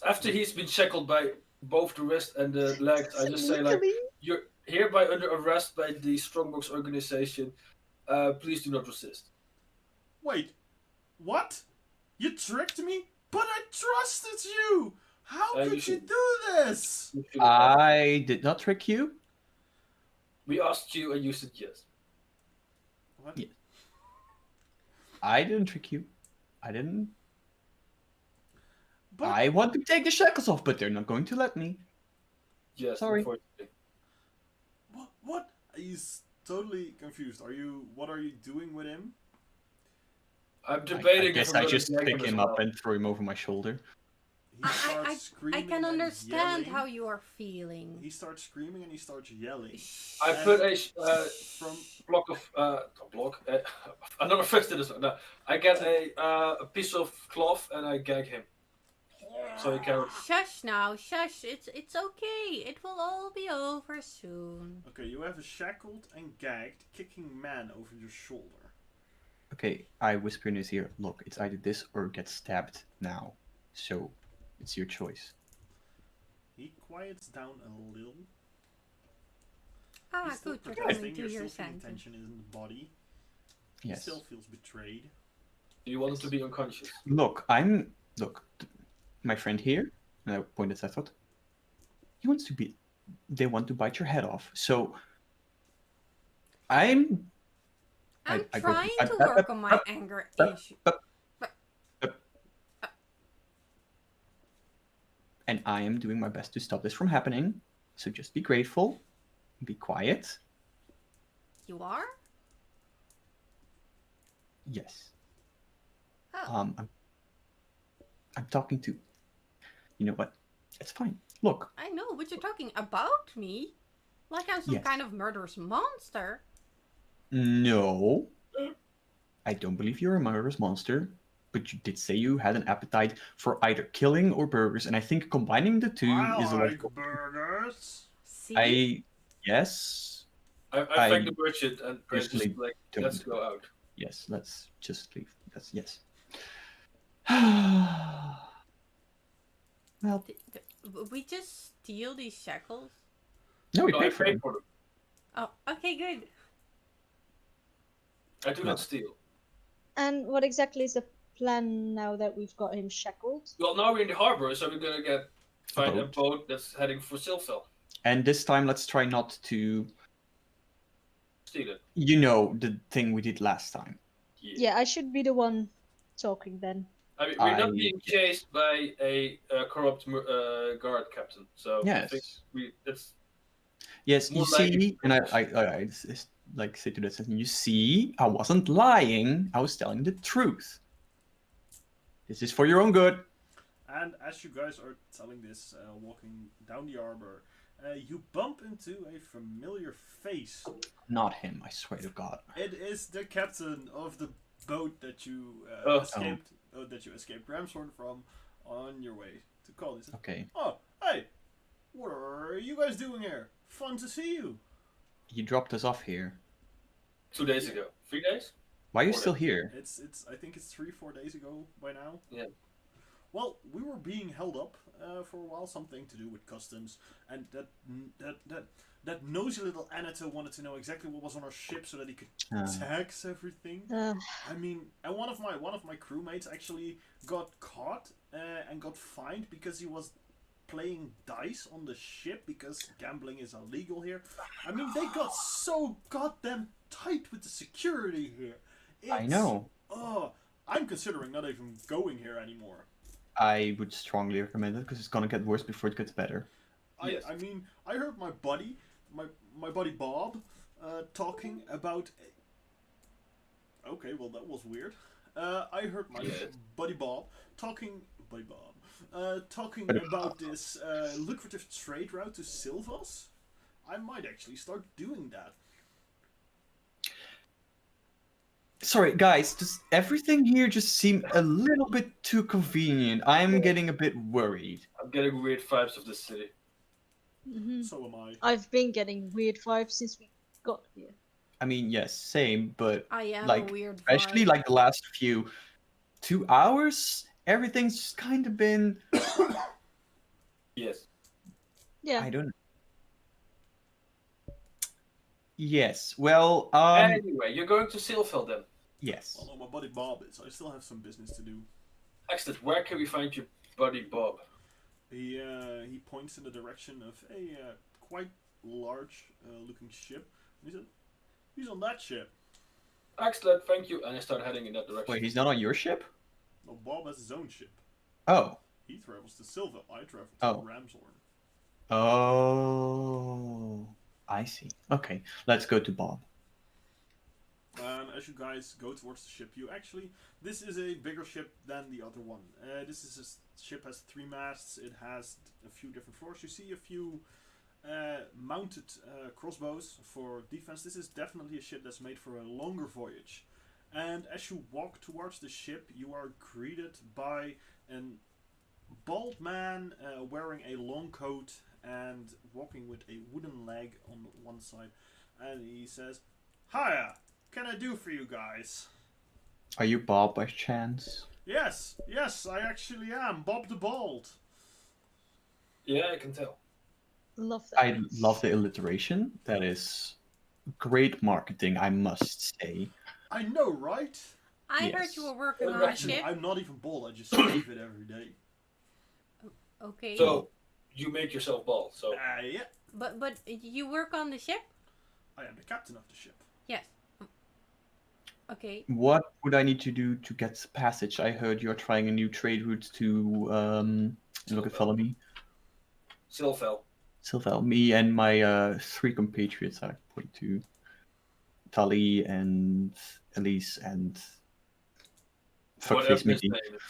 after he's been shackled by both the wrist and the legs, I just say like, you're hereby under arrest by the Strongbox organization. Please do not resist. Wait, what? You tricked me? But I trusted you! How You could you should- do this? I did not trick you. We asked you and you said yes. What? Yeah. I didn't trick you. I didn't. But I want to take the shackles off, but they're not going to let me. Yes, Sorry. unfortunately. what? He's totally confused. What are you doing with him? I'm debating I if guess I'm I gonna just drag pick as him well. up and throw him over my shoulder. He starts screaming I can and understand yelling. how you are feeling. He starts screaming and he starts yelling. I put a From block of another fist in this one. No, I get a piece of cloth and I gag him. So he can. Shush now, shush. It's okay. It will all be over soon. Okay, you have a shackled and gagged, kicking man over your shoulder. Okay, I whisper in his ear, look, it's either this or get stabbed now. So, it's your choice. He quiets down a little. Ah, He's still good. You're protesting. coming to You're your still feeling sentence. tension in the body. He Yes. still feels betrayed. Do you want him to be unconscious? Look, my friend here, and I pointed at Ethot, they want to bite your head off. So, I'm I go- trying to work on my anger issue. and I am doing my best to stop this from happening. So just be grateful, be quiet. You are? Yes. Oh. I'm talking to. You know what? It's fine. Look, I know, but you're talking about me. Like I'm some Yes. kind of murderous monster. No. I don't believe you're a murderous monster, but you did say you had an appetite for either killing or burgers, and I think combining the two I is a like logical. burgers. See? Yes. I I thank the merchant and Brent just usually like, don't. let's go out. Yes, let's just leave. That's yes. Well, We just steal these shackles. no, we No, I paid for paid them. for them. Oh, okay, good. I do No. not steal. And what exactly is the plan now that we've got him shackled? Well, now we're in the harbor, so we're gonna find a boat. boat that's heading for Silfell. And this time, let's try not to, Steal it. you know, the thing we did last time. Yeah, I should be the one talking then. I mean, we're not I- being chased by a corrupt guard captain, so I think Yes. that's Yes, you more likely see, and I like say to that sentence, you see, I wasn't lying. I was telling the truth. This is for your own good. And as you guys are telling this, walking down the harbor, you bump into a familiar face. Not him, I swear to God. It is the captain of the boat that you escaped Ramshorn from on your way to Callis. Okay, Oh, hey, what are you guys doing here? Fun to see you. he dropped us off here. 2 days ago. 3 days? Why are you 4 still days. here? It's I think it's 3-4 days ago by now. Yeah. Well, we were being held up for a while, something to do with customs, and that nosy little Anato wanted to know exactly what was on our ship so that he could tax everything. I mean, and one of my crewmates actually got caught and got fined because he was playing dice on the ship because gambling is illegal here. I mean, they got so goddamn tight with the security here. I know. Oh, I'm considering not even going here anymore. I would strongly recommend it because it's gonna get worse before it gets better. Yes. I mean, I heard my buddy Bob, talking about. Okay, well that was weird. I heard my buddy Bob talking. Talking about this lucrative trade route to Silvas. I might actually start doing that. Sorry, guys, does everything here just seem a little bit too convenient? I'm getting a bit worried. I'm getting weird vibes of this city. Mm-hmm. So am I. I've been getting weird vibes since we got here. I mean, yes, same, but I am like, a weird especially vibe. like the last 2 hours, everything's just kind of been. Yes. Yeah. I don't know. Yes, well, Anyway, you're going to Silfell then. yes. Well, no, my buddy Bob is. I still have some business to do. Excellent. Where can we find your buddy Bob? He points in the direction of a quite large looking ship. He said, "He's on that ship." Excellent, thank you. And I start heading in that direction. Wait, he's not on your ship? No, Bob has his own ship. Oh. He travels to Silva. I travel to Oh. Ramshorn. Oh. I see. Okay, let's go to Bob. And as you guys go towards the ship, this is a bigger ship than the other one. This ship has 3 masts. It has a few different floors. You see a few mounted crossbows for defense. This is definitely a ship that's made for a longer voyage. And as you walk towards the ship, you are greeted by a bald man wearing a long coat and walking with a wooden leg on one side. And he says, "Hiya! Can I do for you guys?" Are you Bob by chance? Yes, I actually am. Bob the Bald. Yeah, I can tell. Love that. I love the alliteration. That is great marketing, I must say. I know, right? I heard Yes. you were working Well, on a Actually, ship. I'm not even bald. I just shave it every day. Okay. So, you make yourself bald, so... Yeah. But you work on the ship? I am the captain of the ship. Yes. Okay. What would I need to do to get passage? I heard you're trying a new trade route to look at follow me. Silfell. Silvel, me and my 3 compatriots are going to Tali and Elise and Whatever Fuckface his Mickey. name is.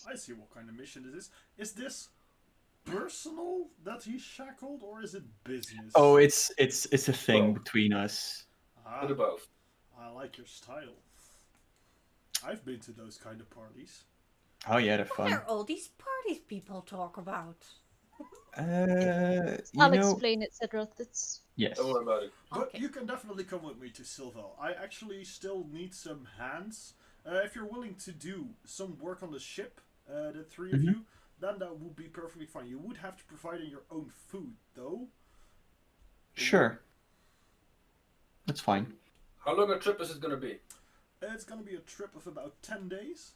I see what kind of mission this is. Is this personal that he's shackled, or is it business? Oh, it's a thing Both. between us. Ah, Bit of both. I like your style. I've been to those kind of parties. Oh yeah, they're What fun. are all these parties people talk about? You I'll know, explain it, Cedroth. It's yes. Don't worry about it. But Okay. you can definitely come with me to Silval. I actually still need some hands. If you're willing to do some work on the ship, the three of Mhm. you, then that would be perfectly fine. You would have to provide your own food, though. Sure. That's fine. How long a trip is it gonna be? It's gonna be a trip of about 10 days.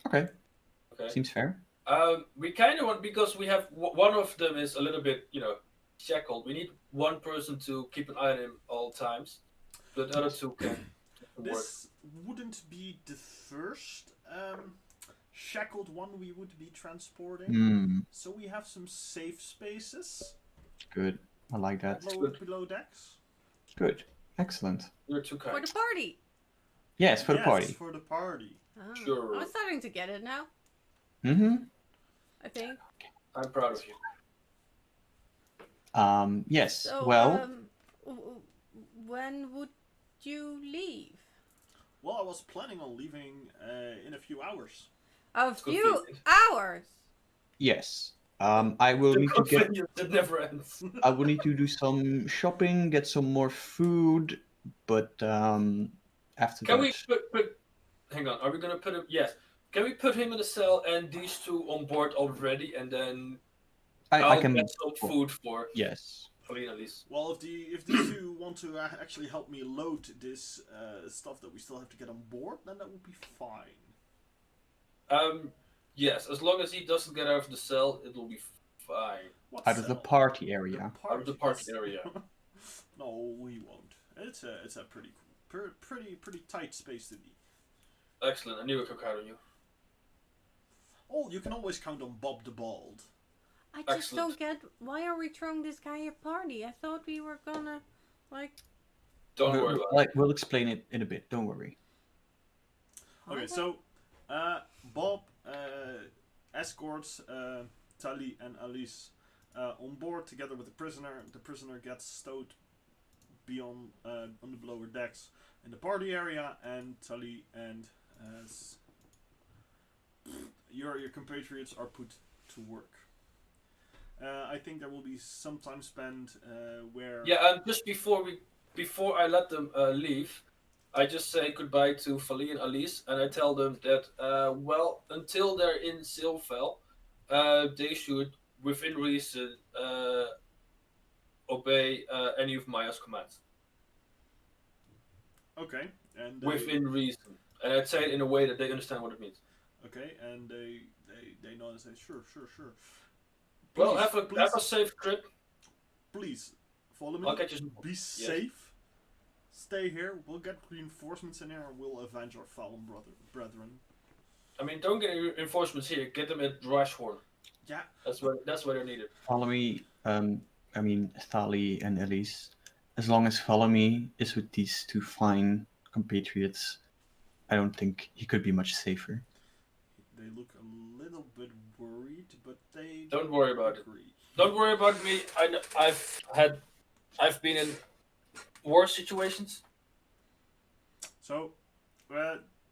Okay. Okay. Seems fair. We kind of want, because we have one of them is a little bit, shackled. We need one person to keep an eye on him all times. But the other two can work. This wouldn't be the first shackled one we would be transporting. Hmm. So we have some safe spaces Good. I like that. below decks. Good. Excellent. You're too For kind. the party. Yes, for the Yes, party. for the party. Oh, Sure. I'm starting to get it now. Mm-hmm. I think. I'm proud of you. Yes. So, Well, when would you leave? Well, I was planning on leaving in a few hours. A few convenient. hours. yes. I will need to get. It never ends. I will need to do some shopping, get some more food, but after Can that, we put? Hang on. Are we gonna put him? Yes. Can we put him in a cell and these two on board already, and then I I'll can. get some food for Yes. Pauline at least. Well, if these two want to actually help me load this stuff that we still have to get on board, then that would be fine. Yes. As long as he doesn't get out of the cell, it will be fine. What Out of the cell? party area. Out of the party area. No, we won't. It's a pretty pretty tight space to be. Excellent. I knew I could count on you. Oh, you can always count on Bob the Bald. I just Excellent. don't get why are we throwing this guy a party? I thought we were gonna like. Don't worry about it. We'll explain it in a bit. Don't worry. Okay, so Bob escorts Tali and Alice on board together with the prisoner. The prisoner gets stowed beyond on the lower decks in the party area, and Tali and your compatriots are put to work. I think there will be some time spent where. Yeah, and just before I let them leave, I just say goodbye to Fali and Alice, and I tell them that well, until they're in Silvel, they should, within reason, obey any of Maya's commands. Okay, and Within reason, and I'd say it in a way that they understand what it means. Okay, and they nod and say, sure. Well, Please, have a safe trip. please follow me. I'll catch you some- Be safe. Stay here. We'll get reinforcements in here, and we'll avenge our fallen brethren. I mean, don't get any reinforcements here. Get them at Rashhorn. Yeah. That's where they're needed. Follow me. I mean, Thali and Elise. As long as Follow Me is with these two fine compatriots, I don't think he could be much safer. They look a little bit worried, but they Don't worry about it. agree. Don't worry about me. I've been in worse situations. So,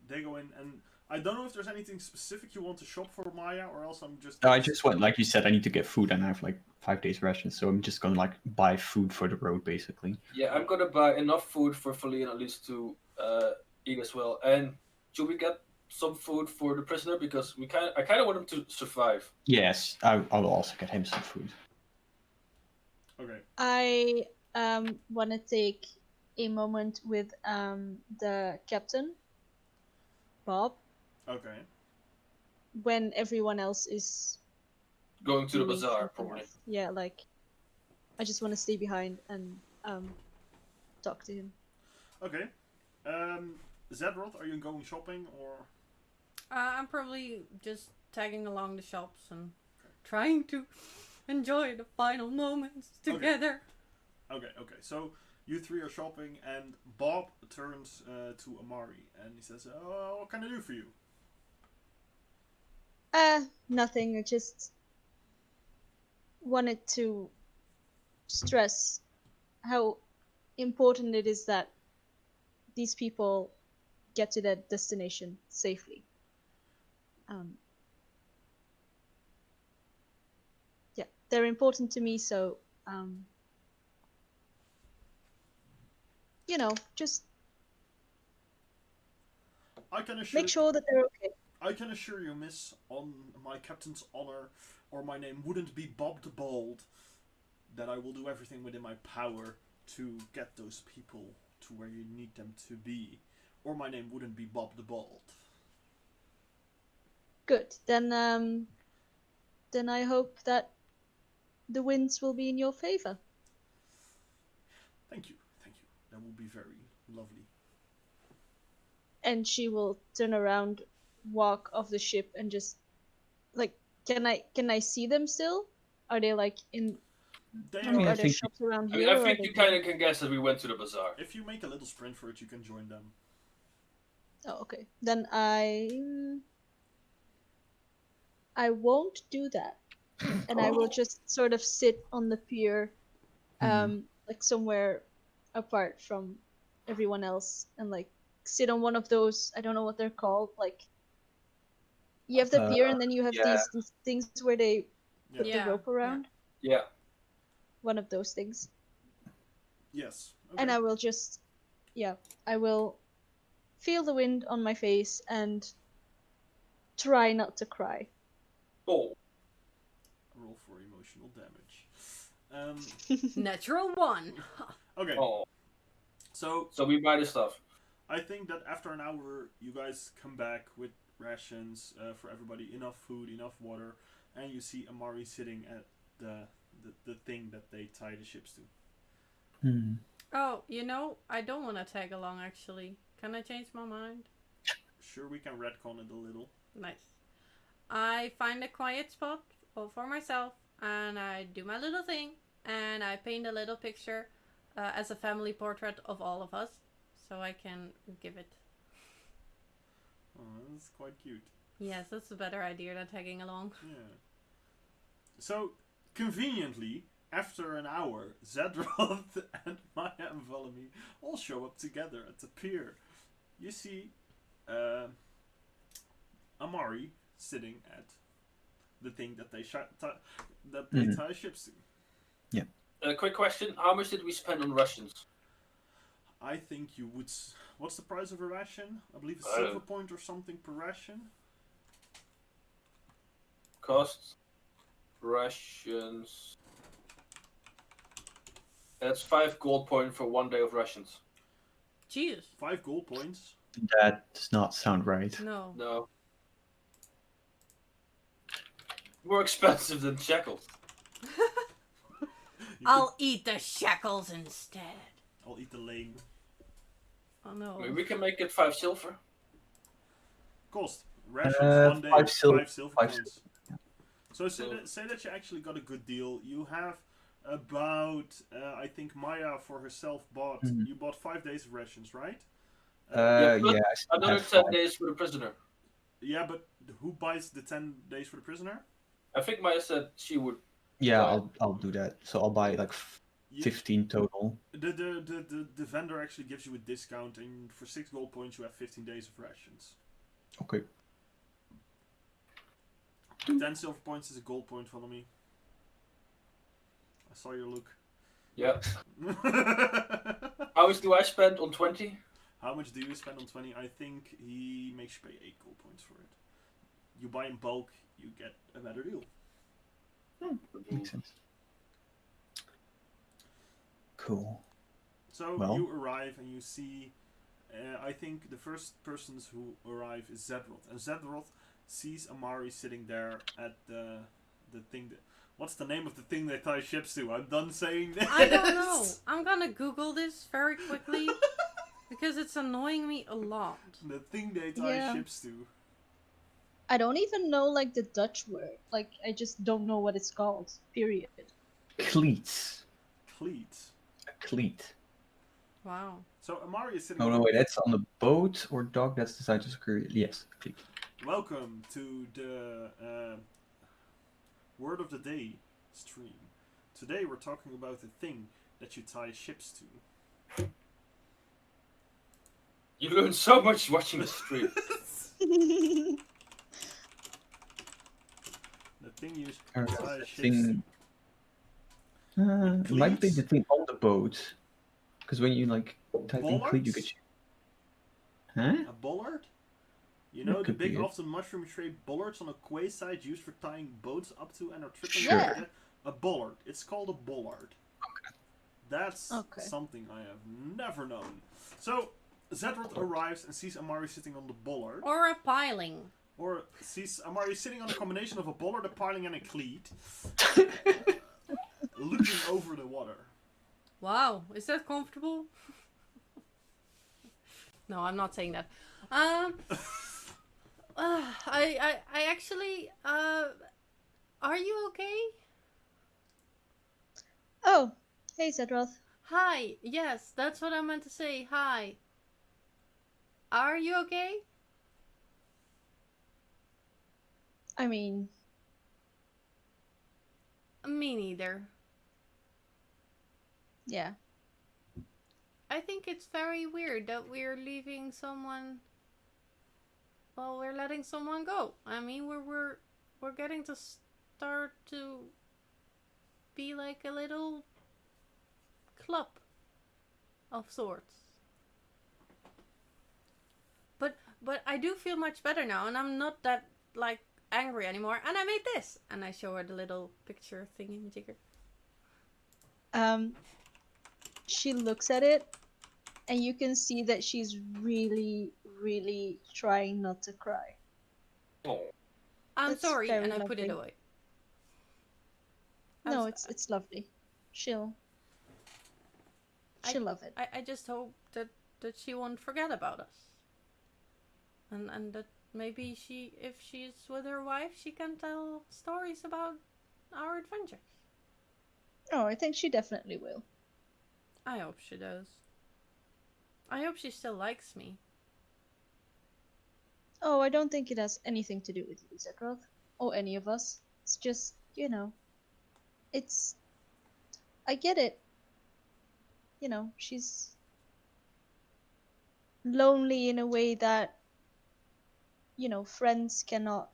they go in, and I don't know if there's anything specific you want to shop for Maya, or else I'm just. I just went, like you said, I need to get food, and I have like 5 days rations, so I'm just gonna like buy food for the road, basically. Yeah, I'm gonna buy enough food for Fali and at least to eat as well. And should we get some food for the prisoner, because I kind of want him to survive. Yes, I will also get him some food. Okay. I want to take a moment with the captain, Bob, Okay. when everyone else is Going to the doing bazaar, something probably. else. Yeah, like I just want to stay behind and talk to him. Okay. Zedroth, are you going shopping or? I'm probably just tagging along the shops and trying to enjoy the final moments together. Okay. So you three are shopping, and Bob turns to Amari and he says, "Oh, what can I do for you?" Nothing. I just wanted to stress how important it is that these people get to their destination safely. Yeah, they're important to me, so just I can assure make sure that they're okay. I can assure you, miss, on my captain's honor, or my name wouldn't be Bob the Bold, that I will do everything within my power to get those people to where you need them to be. Or my name wouldn't be Bob the Bold. Good. Then I hope that the winds will be in your favor. Thank you, thank you. That will be very lovely. And she will turn around, walk off the ship, and just like, can I see them still? Are they like in? They Like, I are there think- shops around I here? mean, I or are think they you kind of can guess that we went to the bazaar. If you make a little sprint for it, you can join them. Oh, okay. Then I won't do that, and I will just sort of sit on the pier, like somewhere apart from everyone else, and like sit on one of those. I don't know what they're called. Like, you have the pier, and then you have yeah. these things where they Yeah. put the Yeah, rope around. Yeah. One of those things. Yes. And Okay. I will just, yeah, I will feel the wind on my face and try not to cry. Oh. Roll for emotional damage. Um, Natural 1. okay. Oh. So So we buy the stuff. I think that after an hour, you guys come back with rations for everybody, enough food, enough water, and you see Amari sitting at the thing that they tie the ships to. Oh, I don't want to tag along actually. Can I change my mind? Sure, we can retcon it a little. Nice. I find a quiet spot all for myself and I do my little thing and I paint a little picture as a family portrait of all of us so I can give it. Oh, that's quite cute. Yes, that's a better idea than tagging along. Yeah. So, conveniently, after an hour, Zedroth and Maya and Volemy all show up together at the pier. You see Amari sitting at the thing that they tie ships to. Quick question: how much did we spend on rations? I think you would. What's the price of a ration? I believe a silver point or something per ration. Cost rations. That's 5 gold points for 1 day of rations. Jesus. 5 gold points. That does not sound right. No. No. More expensive than shekels. I'll eat the shackles instead. I'll eat the lane. Oh no. I mean, we can make it 5 silver. Cost rations 1 day. 5 silver coins. So say that you actually got a good deal. You have about I think Maya for herself bought. You bought 5 days of rations, right? Yeah, but I still Another have 10 5. days for the prisoner. Yeah, but who buys the 10 days for the prisoner? I think Maya said she would. Yeah, Right. I'll do that. So I'll buy like 15 total. The vendor actually gives you a discount, and for 6 gold points you have 15 days of rations. Okay. 10 silver points is a gold point, follow me. I saw your look. Yeah. How much do I spend on 20? How much do you spend on 20? I think he makes you pay 8 gold points for it. You buy in bulk, you get a better deal. Makes sense. Cool. So Well. you arrive and you see, I think the first persons who arrive is Zedroth. And Zedroth sees Amari sitting there at the thing that... What's the name of the thing they tie ships to? I'm done saying this. I don't know. I'm gonna Google this very quickly because it's annoying me a lot. The thing they tie Yeah. ships to. I don't even know like the Dutch word. Like, I just don't know what it's called. Period. Cleats. Cleat. A cleat. Wow. So Amari is sitting Oh on no, the... wait, that's on the boat or dock. That's the side of security. Yes, cleat. Welcome to the Word of the Day stream. Today we're talking about the thing that you tie ships to. You learn so much watching the stream. The thing you tie ships to. Thing, it might be the thing on the boat. Because when you like type in cleat, you get. Huh? A bollard? You know It the could big, be it. often mushroom-shaped bollards on a quay side used for tying boats up to and are tripping Sure. over it? A bollard. It's called a bollard. That's Okay. something I have never known. So, Zedrod arrives and sees Amari sitting on the bollard. Or a piling. Or sees Amari sitting on a combination of a bollard, a piling, and a cleat. Looking over the water. Wow, is that comfortable? No, I'm not saying that. I actually, are you okay? Oh, hey Zedroth. Hi, yes, that's what I meant to say. Hi. Are you okay? I mean, Me neither. yeah. I think it's very weird that we're leaving someone. Well, we're letting someone go. I mean, we're getting to start to be like a little club of sorts. But I do feel much better now, and I'm not that like angry anymore. And I made this, and I show her the little picture thingy-majigger. She looks at it, and you can see that she's really, really trying not to cry. Oh, I'm That's sorry, very and I put it lovely. away. I'm No, s- it's lovely. She'll love it. I just hope that she won't forget about us. And that maybe if she's with her wife, she can tell stories about our adventures. Oh, I think she definitely will. I hope she does. I hope she still likes me. Oh, I don't think it has anything to do with you, Zedroth. Or any of us. It's just, it's... I get it. She's lonely in a way that, friends cannot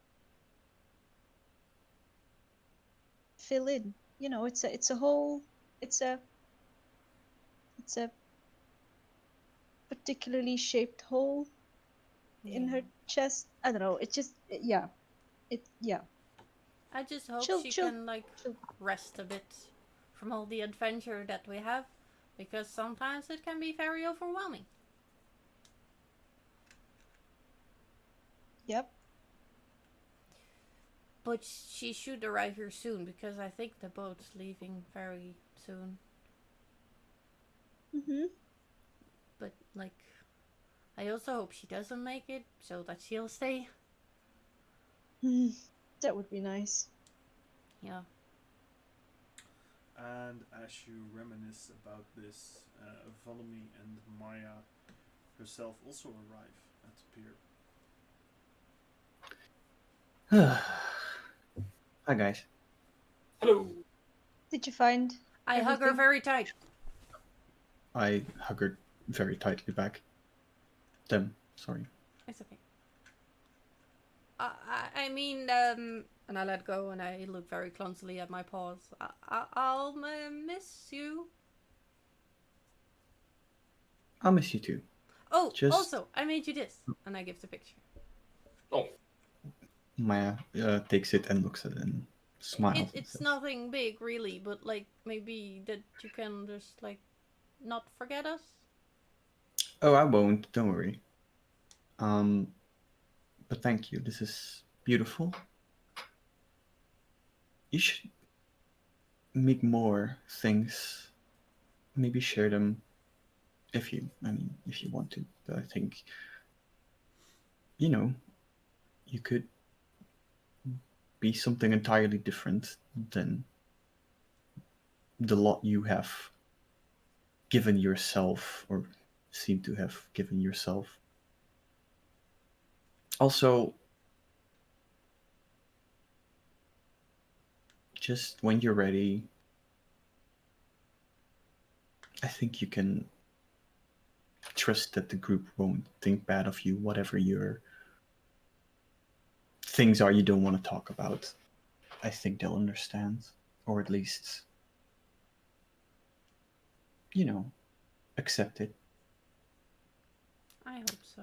fill in. It's a whole... It's a particularly shaped hole in her chest. I don't know. It just... Yeah. Yeah. I just hope She'll- she she'll- can like she'll- rest a bit from all the adventure that we have, because sometimes it can be very overwhelming. Yep. But she should arrive here soon, because I think the boat's leaving very soon. Mm-hmm. But like, I also hope she doesn't make it, so that she'll stay. That would be nice. Yeah. And as you reminisce about this, Valomi and Maya herself also arrive at the pier. Hi guys. hello. Did you find I hug her everything? very tight. I hug her very tightly back. Them, sorry. It's okay. I mean, and I let go and I look very clumsily at my paws. I'll miss you. I'll miss you too. Oh, Just- also, I made you this. And I give the picture. Oh, Maya takes it and looks at it and smiles. and It's says, nothing big, really, but like maybe that you can just like not forget us. Oh, I won't. Don't worry. But thank you. This is beautiful. You should make more things. Maybe share them if you want to. But I think, you could be something entirely different than the lot you have given yourself or seem to have given yourself. Also, just when you're ready, I think you can trust that the group won't think bad of you, whatever your things are you don't want to talk about. I think they'll understand, or at least, accept it. I hope so.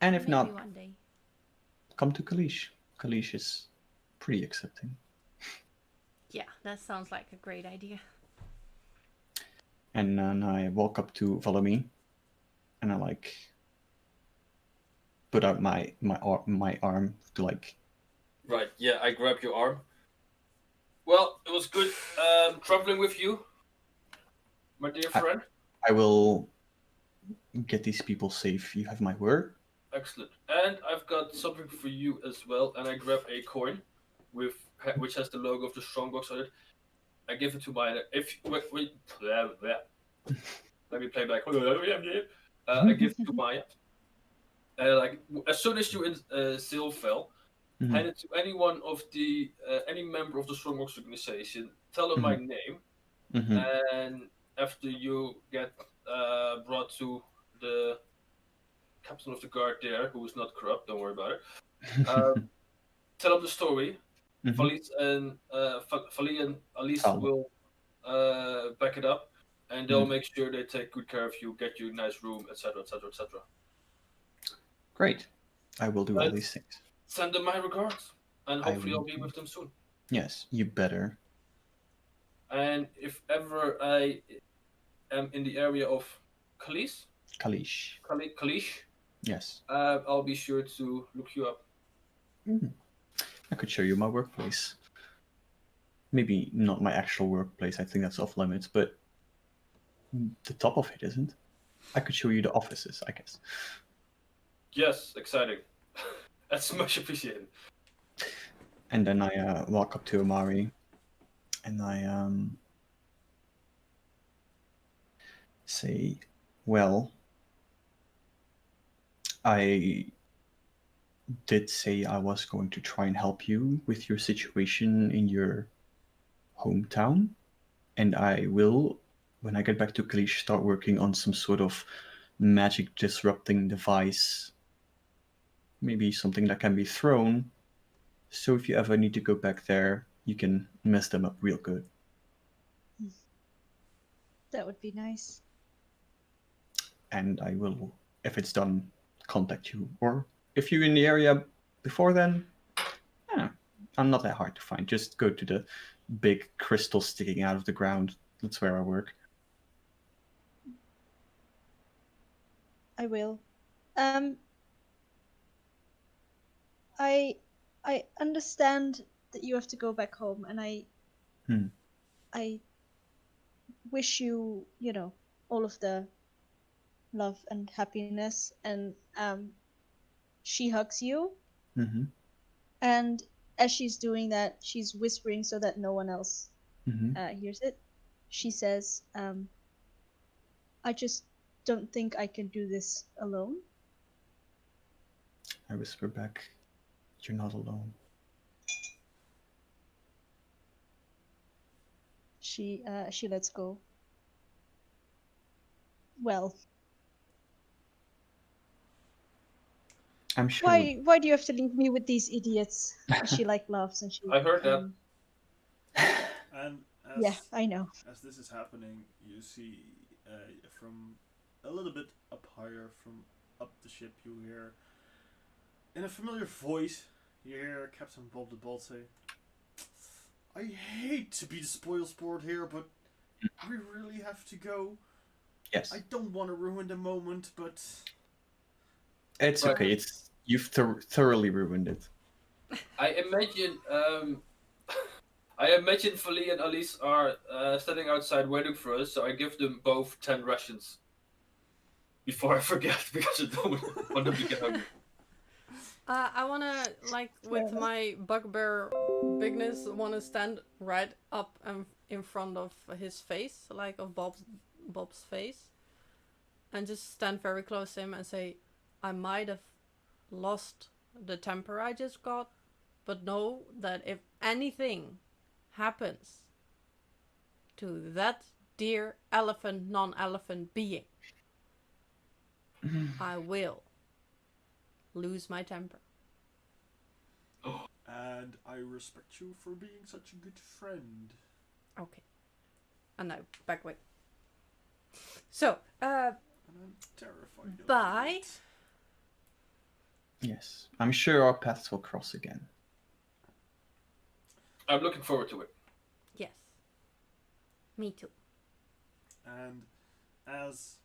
And if Maybe not, one day. come to Kalish. Kalish is pretty accepting. Yeah, that sounds like a great idea. And then I walk up to Volomir, and I put out my arm to Right, yeah, I grab your arm. Well, it was good traveling with you, my dear friend. I will get these people safe. You have my word. Excellent. And I've got something for you as well. And I grab a coin which has the logo of the Strongbox on it. I give it to Maya. Let me play back. I give it to Maya. As soon as you in Silvel, hand it to any one of the any member of the Strongbox organization. Tell them my name, and after you get brought to the captain of the guard there, who is not corrupt, don't worry about it. Tell them the story. Fali and Alice will back it up, and they'll make sure they take good care of you, get you a nice room, etc., etc., etc. Great. I will do all these things. Send them my regards, and hopefully I'll be with them soon. Yes, you better. And if ever I am in the area of Kalish, yes, I'll be sure to look you up. I could show you my workplace. Maybe not my actual workplace. I think that's off limits, but the top of it isn't. I could show you the offices, I guess. Yes, exciting. That's much appreciated. And then I walk up to Amari, and I say, well, I did say I was going to try and help you with your situation in your hometown, and I will, when I get back to Kalish, start working on some sort of magic disrupting device. Maybe something that can be thrown, so if you ever need to go back there, you can mess them up real good. That would be nice. And I will, if it's done, contact you. Or if you're in the area before then, I'm not that hard to find. Just go to the big crystal sticking out of the ground. That's where I work. I will. I understand that you have to go back home, and I wish you, all of the love and happiness. And she hugs you, and as she's doing that, she's whispering so that no one else hears it. She says, I just don't think I can do this alone. I whisper back, you're not alone. She lets go. Well, I'm sure. Why do you have to leave me with these idiots? She laughs, and she. I heard that. And yeah, I know. As this is happening, you see from a little bit up higher, from up the ship, you hear in a familiar voice, you hear Captain Bob the Bold say, I hate to be the spoilsport here, but we really have to go. Yes. I don't want to ruin the moment, but... It's okay. You've thoroughly ruined it. I imagine Fali and Alice are standing outside waiting for us, so I give them both 10 rations. Before I forget, because I don't want them to get hungry. I wanna, with my bugbear bigness, wanna stand right up in front of his face, of Bob's face, and just stand very close to him and say, I might have lost the temper I just got, but know that if anything happens to that dear elephant, non-elephant being, I will lose my temper. And I respect you for being such a good friend. Okay. And now, back away. So, And I'm terrified of bye. it. Yes, I'm sure our paths will cross again. I'm looking forward to it. Yes. Me too. And as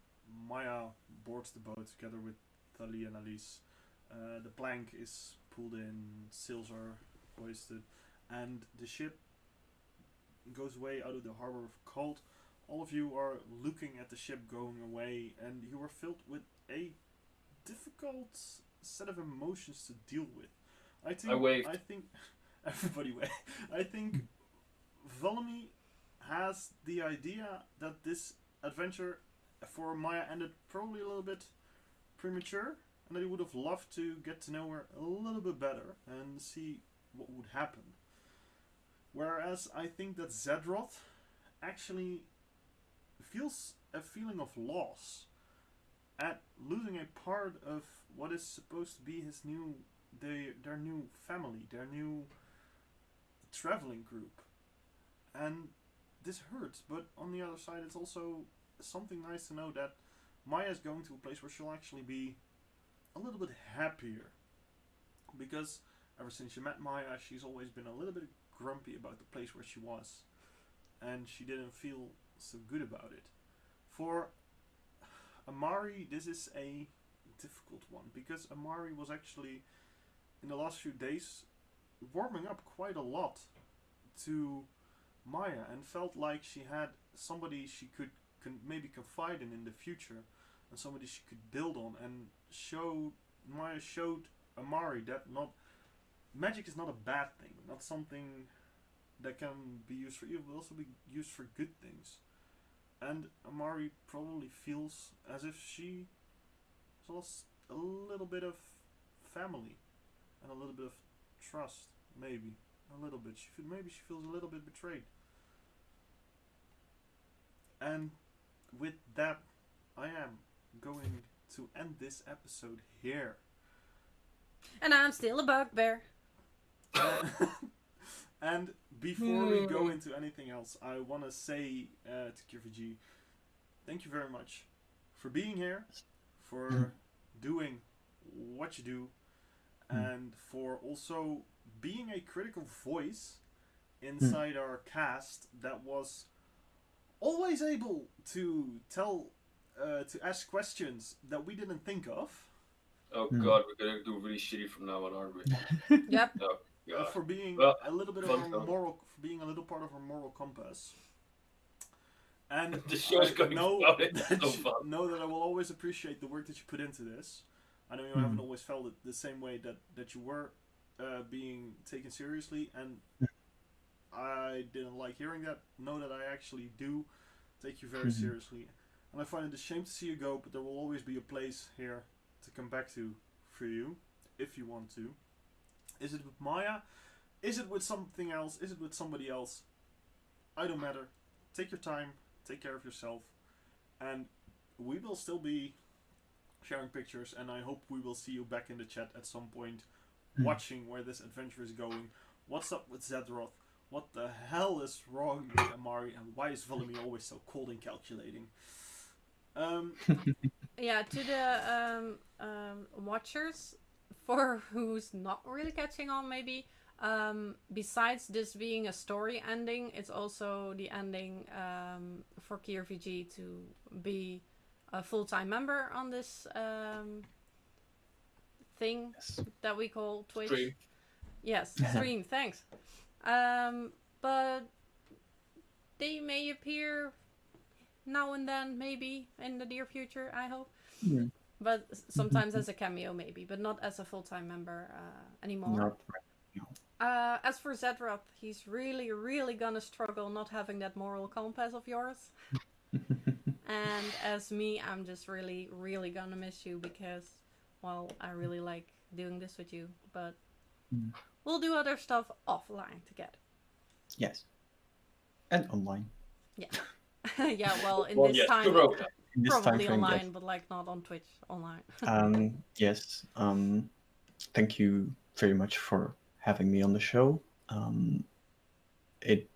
Maya boards the boat together with Thalie and Alice, the plank is pulled in, sails are hoisted, and the ship goes away out of the harbor of Cold. All of you are looking at the ship going away, and you are filled with a difficult set of emotions to deal with. I waved. I think everybody waved. I think Volemy has the idea that this adventure for Maya ended probably a little bit premature, and that he would have loved to get to know her a little bit better and see what would happen. Whereas I think that Zedroth actually feels a feeling of loss at losing a part of what is supposed to be their new family, their new traveling group. And this hurts, but on the other side, it's also something nice to know that Maya's going to a place where she'll actually be a little bit happier. Because ever since she met Maya, she's always been a little bit grumpy about the place where she was. And she didn't feel so good about it. For Amari, this is a difficult one. Because Amari was actually, in the last few days, warming up quite a lot to Maya and felt like she had somebody she could maybe confide in the future, and somebody she could build on. And Maya showed Amari that magic is not a bad thing, not something that can be used for evil, but also be used for good things. And Amari probably feels as if she lost a little bit of family and a little bit of trust, maybe. A little bit. Maybe she feels a little bit betrayed. And with that, I am going to end this episode here. And I'm still a bugbear. And before we go into anything else, I want to say to KirVG, thank you very much for being here, for doing what you do, and for also being a critical voice inside our cast that was always able to to ask questions that we didn't think of. Oh god, we're gonna do really shitty from now on, aren't we? Yep. Oh god. For being Well, a little bit of fun our time. moral, for being a little part of our moral compass. And The show's going about it. So fun. know that I will always appreciate the work that you put into this. I know you haven't always felt it the same way that you were being taken seriously, and I didn't like hearing that. Know that I actually do take you very seriously, and I find it a shame to see you go, but there will always be a place here to come back to for you, if you want to. Is it with Maya? Is it with something else? Is it with somebody else? I don't matter. Take your time, take care of yourself, and we will still be sharing pictures, and I hope we will see you back in the chat at some point, watching where this adventure is going. What's up with Zedroth? What the hell is wrong with Amari, and why is Volemy always so cold and calculating? Yeah, to the watchers, for who's not really catching on, maybe, besides this being a story ending, it's also the ending for KirVG to be a full-time member on this thing that we call Twitch. Stream. Yes, stream, thanks. But they may appear now and then, maybe, in the near future, I hope. Yeah. But sometimes as a cameo, maybe, but not as a full-time member anymore. Not right. As for Zedroth, he's really, really gonna struggle not having that moral compass of yours. And as me, I'm just really, really gonna miss you because, well, I really like doing this with you. But we'll do other stuff offline together. Yes. and online. Yeah. Yeah, well, in Well, this yes, time, Corona. In this time probably frame, online, yes. but like not on Twitch online. Yes. Thank you very much for having me on the show. It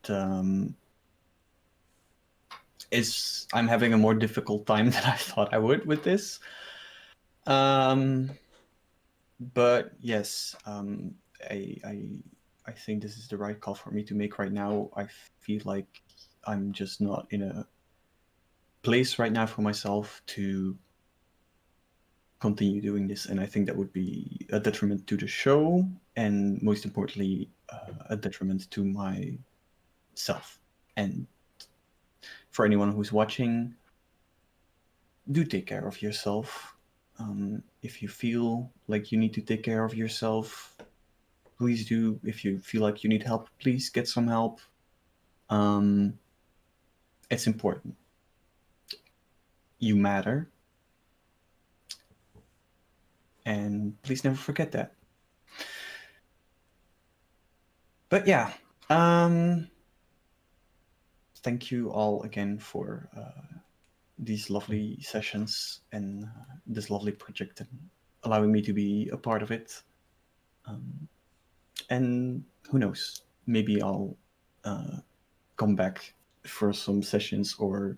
is. I'm having a more difficult time than I thought I would with this. But yes, I think this is the right call for me to make right now. I feel like I'm just not in a place right now for myself to continue doing this, and I think that would be a detriment to the show, and most importantly, a detriment to myself. And for anyone who's watching, do take care of yourself. If you feel like you need to take care of yourself, please do. If you feel like you need help, please get some help. It's important. You matter. And please never forget that. But yeah, thank you all again for these lovely sessions and this lovely project and allowing me to be a part of it. And who knows, maybe I'll come back for some sessions or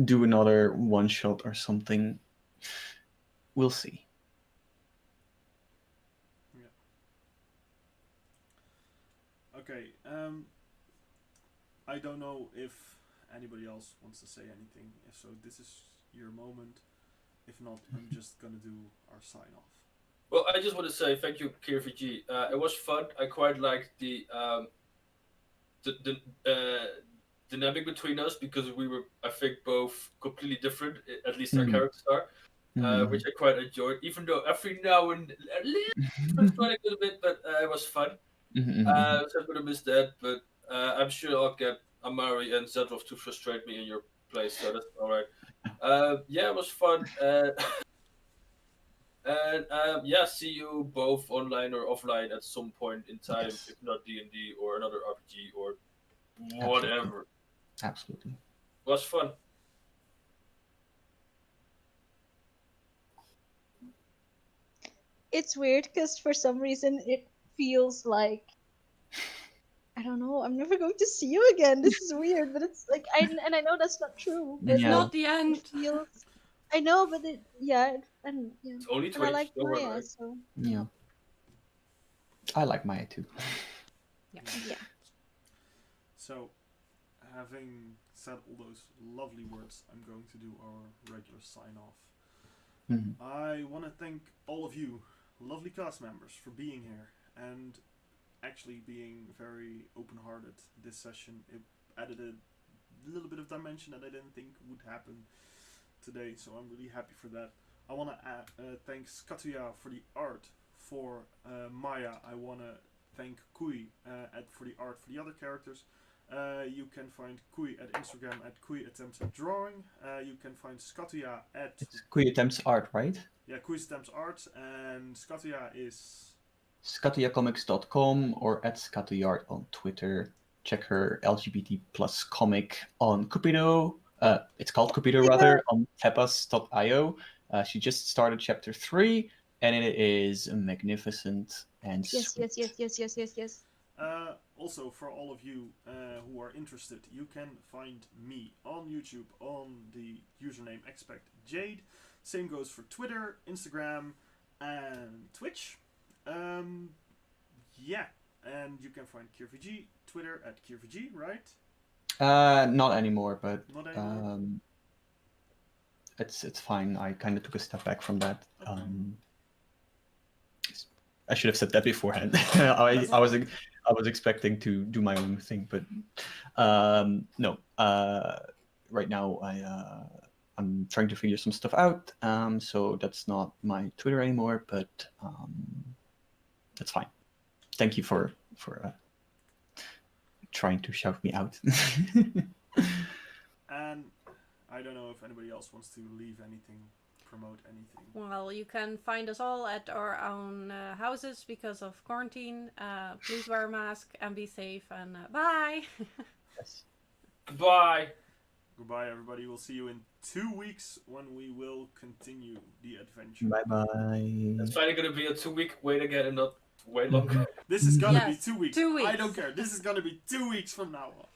do another one shot or something. We'll see. Okay. I don't know if anybody else wants to say anything. If so, this is your moment. If not, I'm just gonna do our sign off. Well, I just want to say thank you, KRVG. It was fun. I quite liked the dynamic between us because we were, I think, both completely different. At least our characters are, which I quite enjoyed. Even though every now and a little frustrating a little bit, but it was fun. So I'm gonna miss that, but I'm sure I'll get Amari and Zedrov to frustrate me in your place, so that's all right. Yeah, it was fun. And yeah, see you both online or offline at some point in time, Yes. if not D&D or another RPG or Absolutely. whatever. Absolutely. It was fun. It's weird because for some reason it feels like I don't know. I'm never going to see you again. This is weird, but it's like I know that's not true, but It's Yeah. not the it end. feels. I know, but and yeah, It's only and I 20. like Don't worry Maya, about it. so Yeah. I like Maya too. yeah. So, having said all those lovely words, I'm going to do our regular sign off. Mhm. I want to thank all of you, lovely cast members, for being here and actually being very open hearted this session. It added a little bit of dimension that I didn't think would happen today, so I'm really happy for that. I want to thank Katuya for the art for Maya. I want to thank Kui for the art for the other characters. You can find Kui at Instagram at Kui Attempts at Drawing. You can find Skatuya at It's Kui Attempts Art, right? Kui Attempts Art, and Skatuya is scatuyacomics.com or at scatuyard on Twitter. Check her LGBT plus comic on Cupido. It's called Cupido rather, on tapas.io. She just started chapter 3 and it is magnificent and Yes, sweet. yes. Also, for all of you who are interested, you can find me on YouTube on the username Expect Jade. Same goes for Twitter, Instagram, and Twitch. Yeah, and you can find KeerVG Twitter at KeerVG, right? Not anymore, but Not anymore. It's fine. I kind of took a step back from that. Okay. I should have said that beforehand. I was expecting to do my own thing, but no. Right now I'm trying to figure some stuff out. So that's not my Twitter anymore, but that's fine. Thank you for trying to shout me out. And I don't know if anybody else wants to leave anything, promote anything. Well, you can find us all at our own houses because of quarantine. Please wear a mask and be safe, and bye! Yes. Goodbye. Goodbye, everybody. We'll see you in 2 weeks when we will continue the adventure. Bye bye. It's finally gonna be a 2-week wait again and not way longer. This is gonna Yes, be 2 weeks. 2 weeks. I don't care. This is gonna be 2 weeks from now on.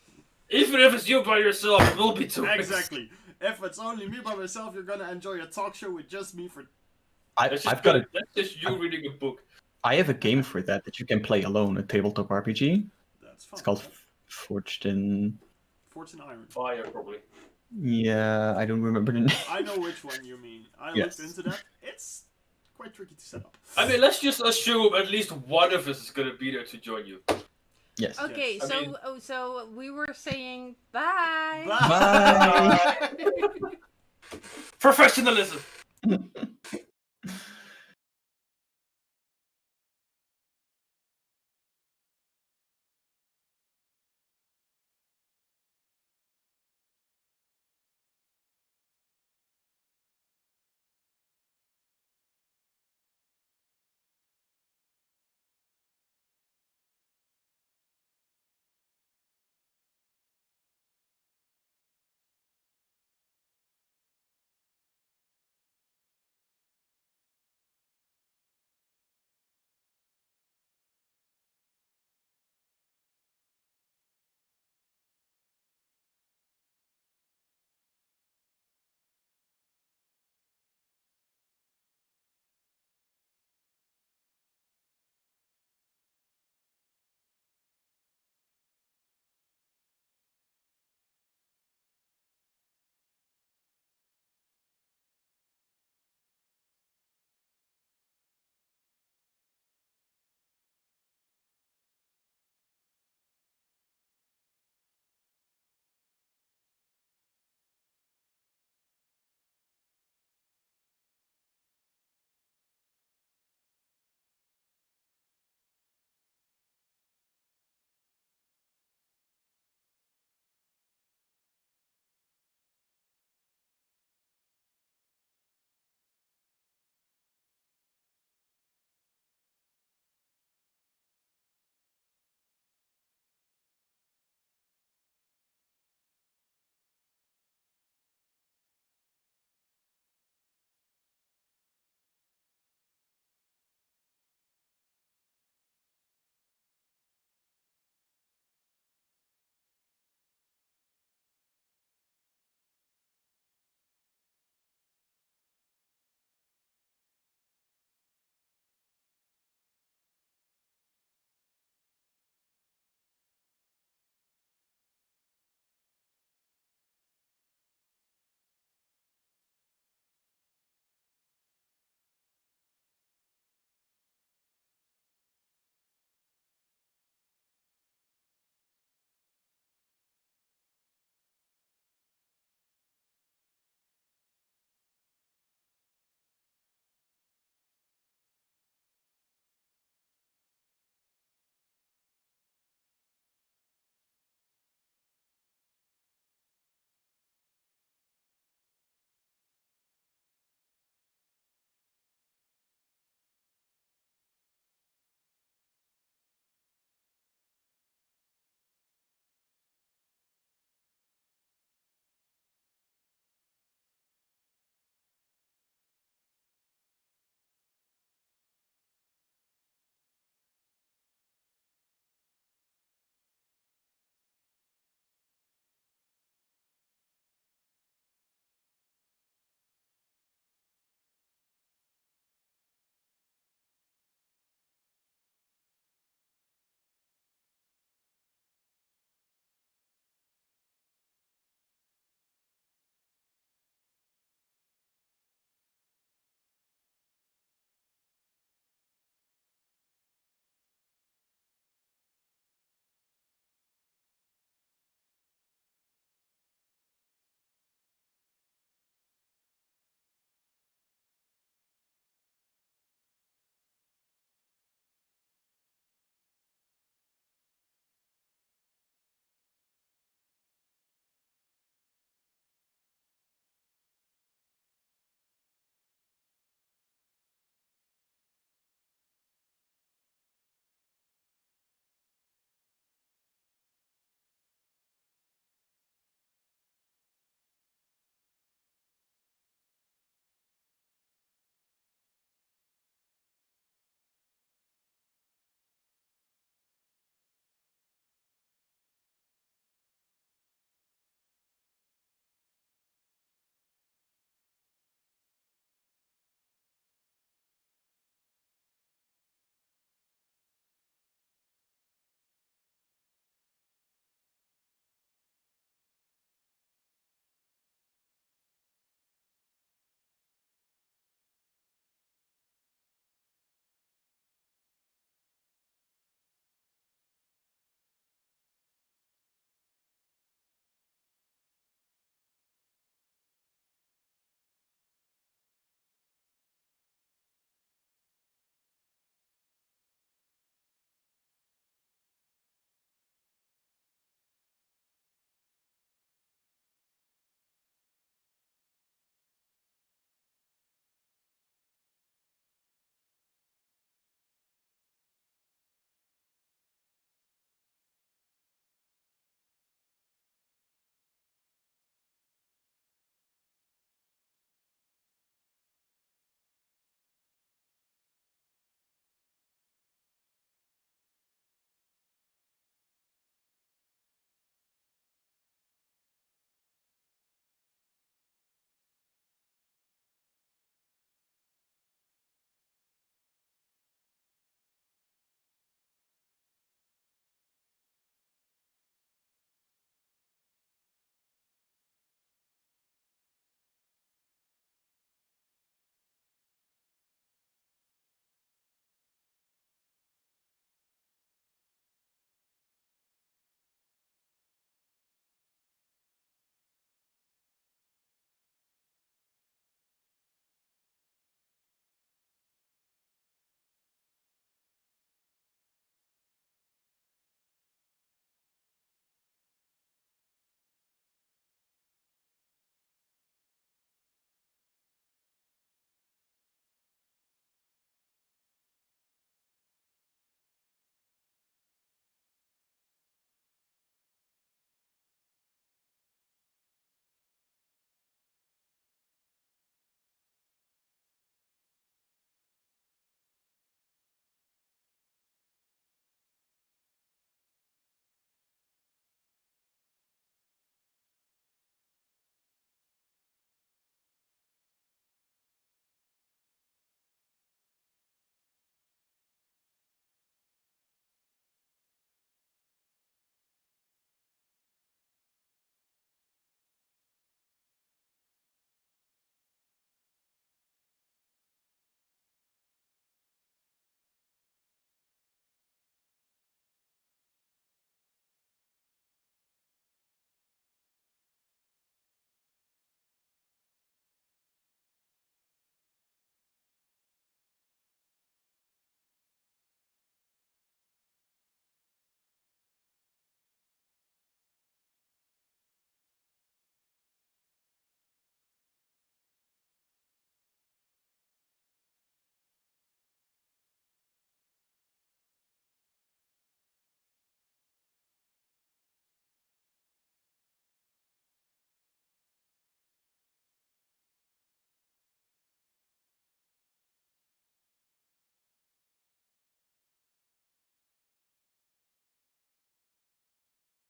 Even if it's you by yourself, it will be 2 weeks. Exactly. If it's only me by myself, you're gonna enjoy a talk show with just me for. That's I've got a. That's just you reading a book. I have a game for that you can play alone, a tabletop RPG. That's fun. It's called Forged in. Fortune Iron. Fire, probably. Yeah, I don't remember the name. I know which one you mean. I Yes. looked into that. It's quite tricky to set up. I mean, let's just assume at least one of us is gonna be there to join you. Yes. Okay, I so mean- so we were saying bye. Bye. Bye. Professionalism.